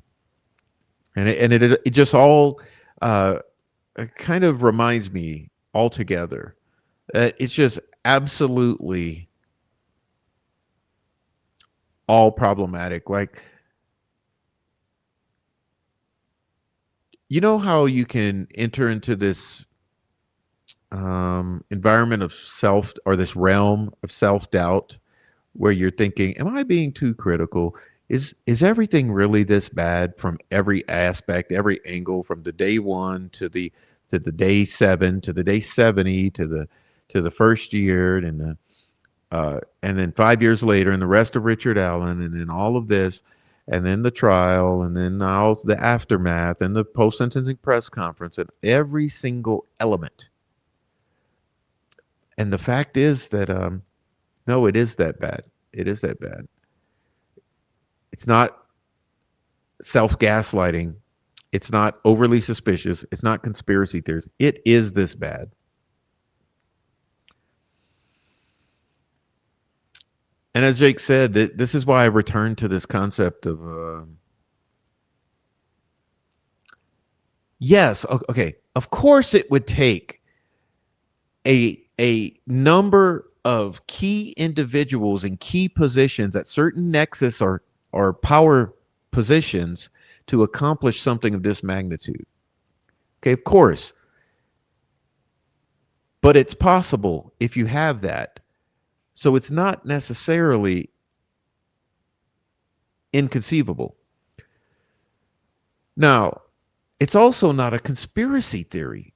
S1: and it just all uh, kind of reminds me altogether that it's just absolutely all problematic. Like, you know how you can enter into this environment of self, or this realm of self doubt, where you're thinking, am I being too critical? Is everything really this bad from every aspect, every angle, from the day one to the day seven to the day 70 to the first year, and then 5 years later, and the rest of Richard Allen, and then all of this, and then the trial, and then all the aftermath, and the post sentencing press conference, and every single element. And the fact is that no, it is that bad. It is that bad. It's not self gaslighting. It's not overly suspicious. It's not conspiracy theories. It is this bad. And as Jake said, this is why I returned to this concept of yes, okay. Of course, it would take a number of key individuals in key positions at certain nexus or power positions to accomplish something of this magnitude. Okay, of course. But it's possible if you have that. So it's not necessarily inconceivable. Now, it's also not a conspiracy theory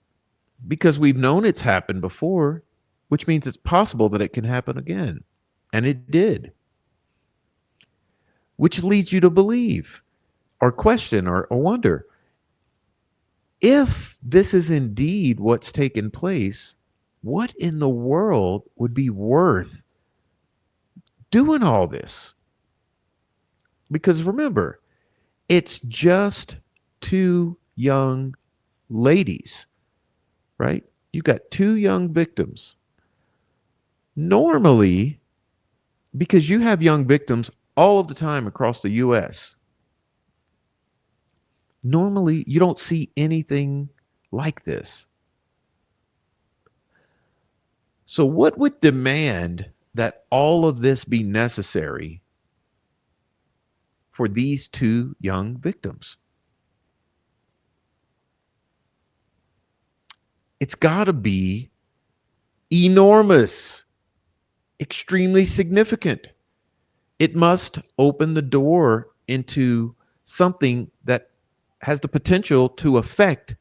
S1: because we've known it's happened before, which means it's possible that it can happen again. And it did. Which leads you to believe or question or wonder, if this is indeed what's taken place, what in the world would be worth doing all this? Because remember, it's just two young ladies, right? You got two young victims. Normally, because you have young victims all of the time across the US, normally you don't see anything like this. So, what would demand that all of this be necessary for these two young victims? It's got to be enormous, extremely significant. It must open the door into something that has the potential to affect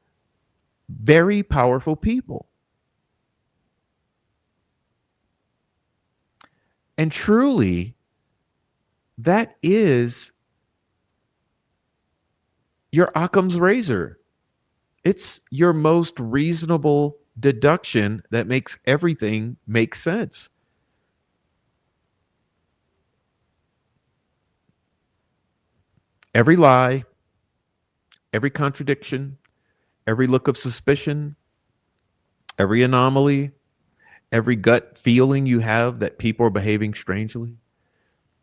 S1: very powerful people. And truly, that is your Occam's razor. It's your most reasonable deduction that makes everything make sense. Every lie, every contradiction, every look of suspicion, every anomaly, every gut feeling you have that people are behaving strangely.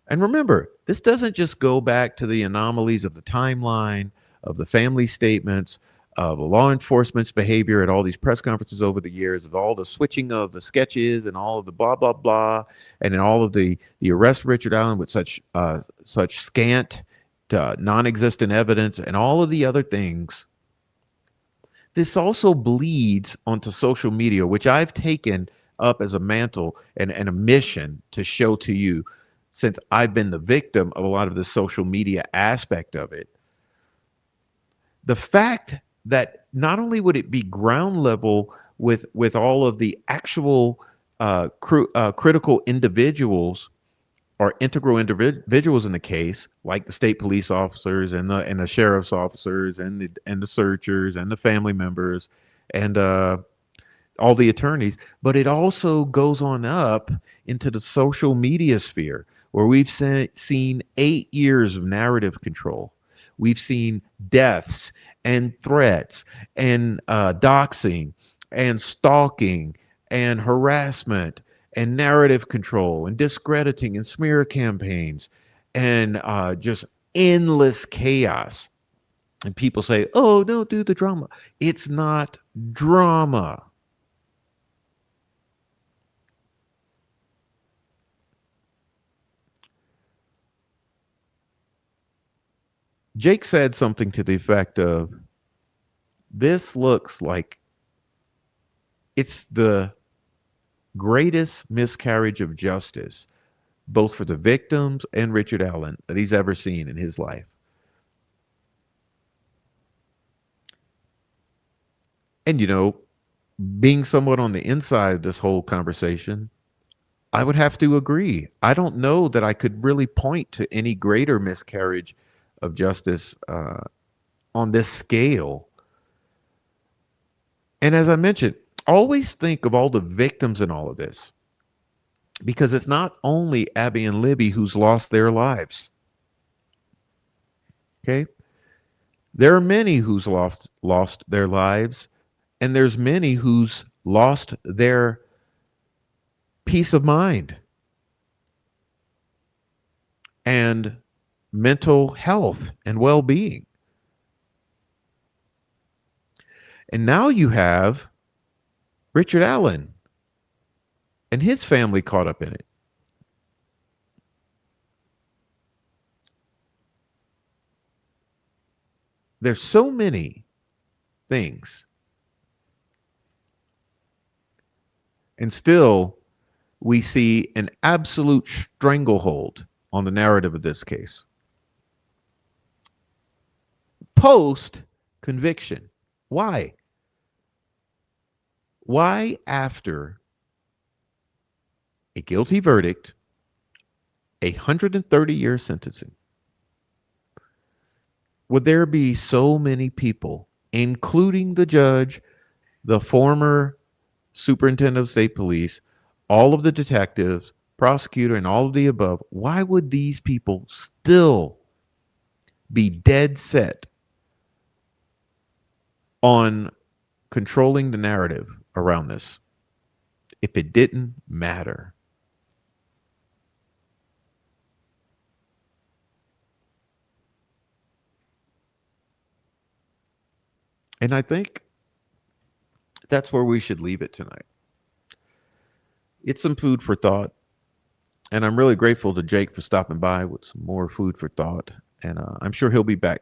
S1: And remember, this doesn't just go back to the anomalies of the timeline, of the family statements, of law enforcement's behavior at all these press conferences over the years, of all the switching of the sketches and all of the blah blah blah, and then all of the arrest of Richard Allen with such scant, non-existent evidence, and all of the other things. This also bleeds onto social media, which I've taken up as a mantle and a mission to show to you, since I've been the victim of a lot of the social media aspect of it. The fact that not only would it be ground level with all of the actual critical individuals or integral individuals in the case, like the state police officers and the sheriff's officers and the searchers and the family members and all the attorneys, but it also goes on up into the social media sphere, where we've seen 8 years of narrative control, We've seen deaths and threats and doxing and stalking and harassment and narrative control and discrediting and smear campaigns and just endless chaos. And people say, oh, don't do the drama. It's not drama. Jake said something to the effect of, this looks like it's the greatest miscarriage of justice, both for the victims and Richard Allen, that he's ever seen in his life. And, being somewhat on the inside of this whole conversation, I would have to agree. I don't know that I could really point to any greater miscarriage of justice on this scale. And as I mentioned, always think of all the victims in all of this, because it's not only Abby and Libby who's lost their lives. Okay? There are many who's lost their lives, and there's many who's lost their peace of mind and mental health and well-being. And now you have Richard Allen and his family caught up in it. There's so many things. And still, we see an absolute stranglehold on the narrative of this case. Post conviction. Why? Why, after a guilty verdict, 130-year sentencing, would there be so many people, including the judge, the former superintendent of state police, all of the detectives, prosecutor, and all of the above? Why would these people still be dead set on controlling the narrative around this if it didn't matter? And I think that's where we should leave it tonight. It's some food for thought. And I'm really grateful to Jake for stopping by with some more food for thought. And I'm sure he'll be back.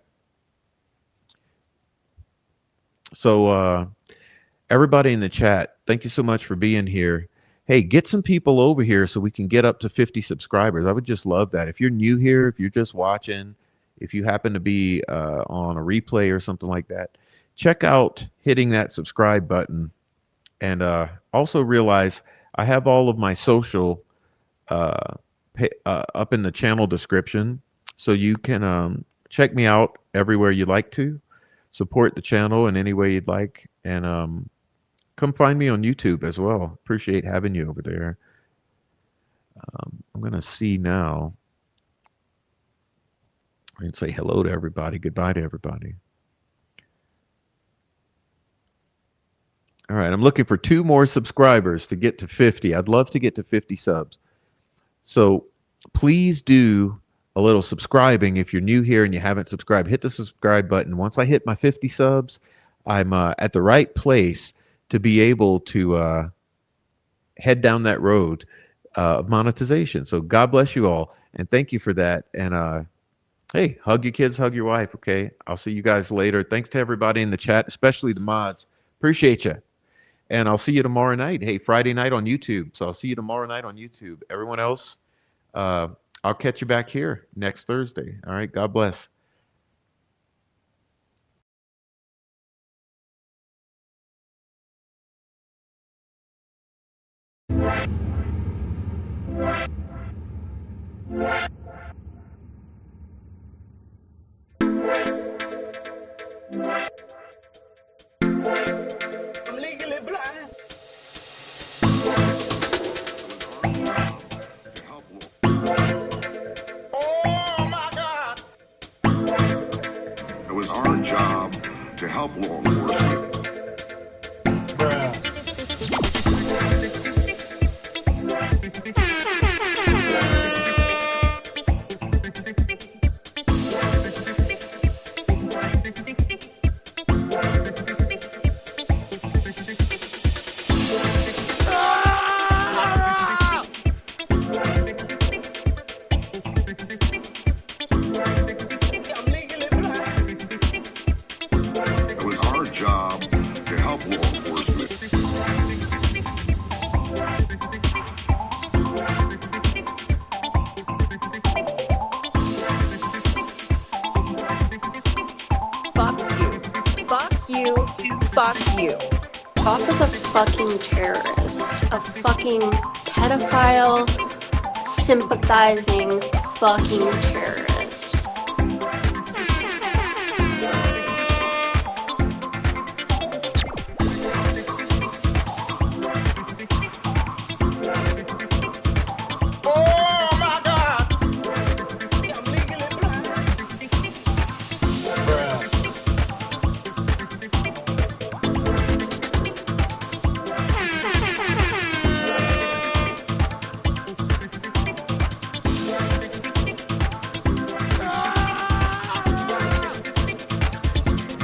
S1: So, everybody in the chat, thank you so much for being here. Hey, get some people over here so we can get up to 50 subscribers. I would just love that. If you're new here, if you're just watching, if you happen to be on a replay or something like that, check out hitting that subscribe button. And also realize I have all of my social up in the channel description. So you can check me out everywhere you'd like to, support the channel in any way you'd like. And come find me on YouTube as well. Appreciate having you over there. I'm going to see now and say hello to everybody. Goodbye to everybody. All right. I'm looking for 2 more subscribers to get to 50. I'd love to get to 50 subs. So please do a little subscribing. If you're new here and you haven't subscribed, hit the subscribe button. Once I hit my 50 subs, I'm at the right place to be able to head down that road of monetization. So God bless you all. And thank you for that. And hey, hug your kids, hug your wife. Okay. I'll see you guys later. Thanks to everybody in the chat, especially the mods. Appreciate you. And I'll see you tomorrow night. Hey, Friday night on YouTube. So I'll see you tomorrow night on YouTube. Everyone else, I'll catch you back here next Thursday. All right. God bless.
S3: I'm legally blind. Oh my God. to help law enforcement. It was our job to help law enforcement.
S4: Fuck you. Fuck you. Prof is a fucking terrorist. A fucking pedophile, sympathizing fucking terrorist.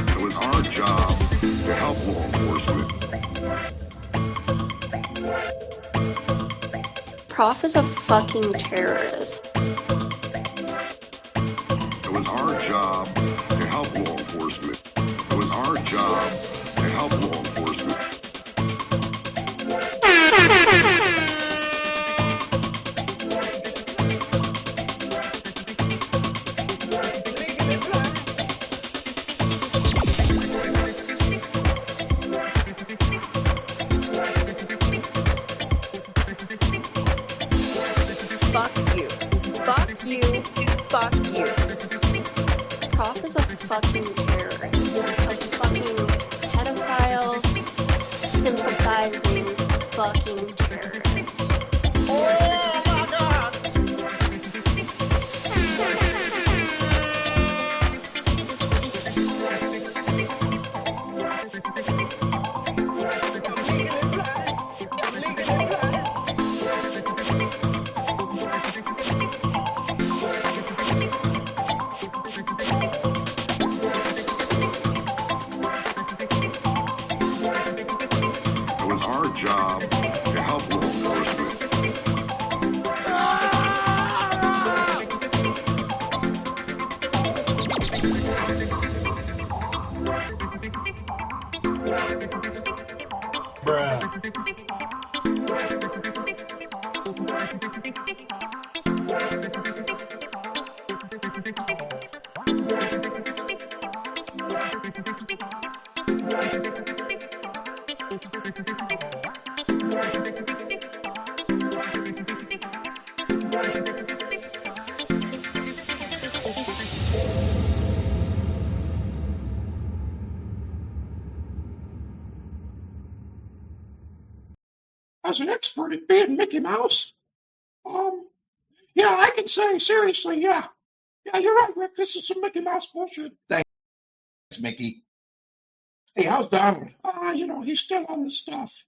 S3: It was our job to help law enforcement.
S4: Prof is a fucking terrorist.
S3: It was our job to help law enforcement. It was our job to help law enforcement.
S4: Fuck you. Fuck you. Fuck you. Prof is a fucking terrorist. A fucking pedophile, sympathizing fucking terrorist.
S3: It was our job to help law enforcement.
S5: As an expert at being Mickey Mouse, yeah, I can say seriously, yeah, you're right, Rick. This is some Mickey Mouse bullshit. Thanks, Mickey. Hey, how's Donald? He's still on the stuff.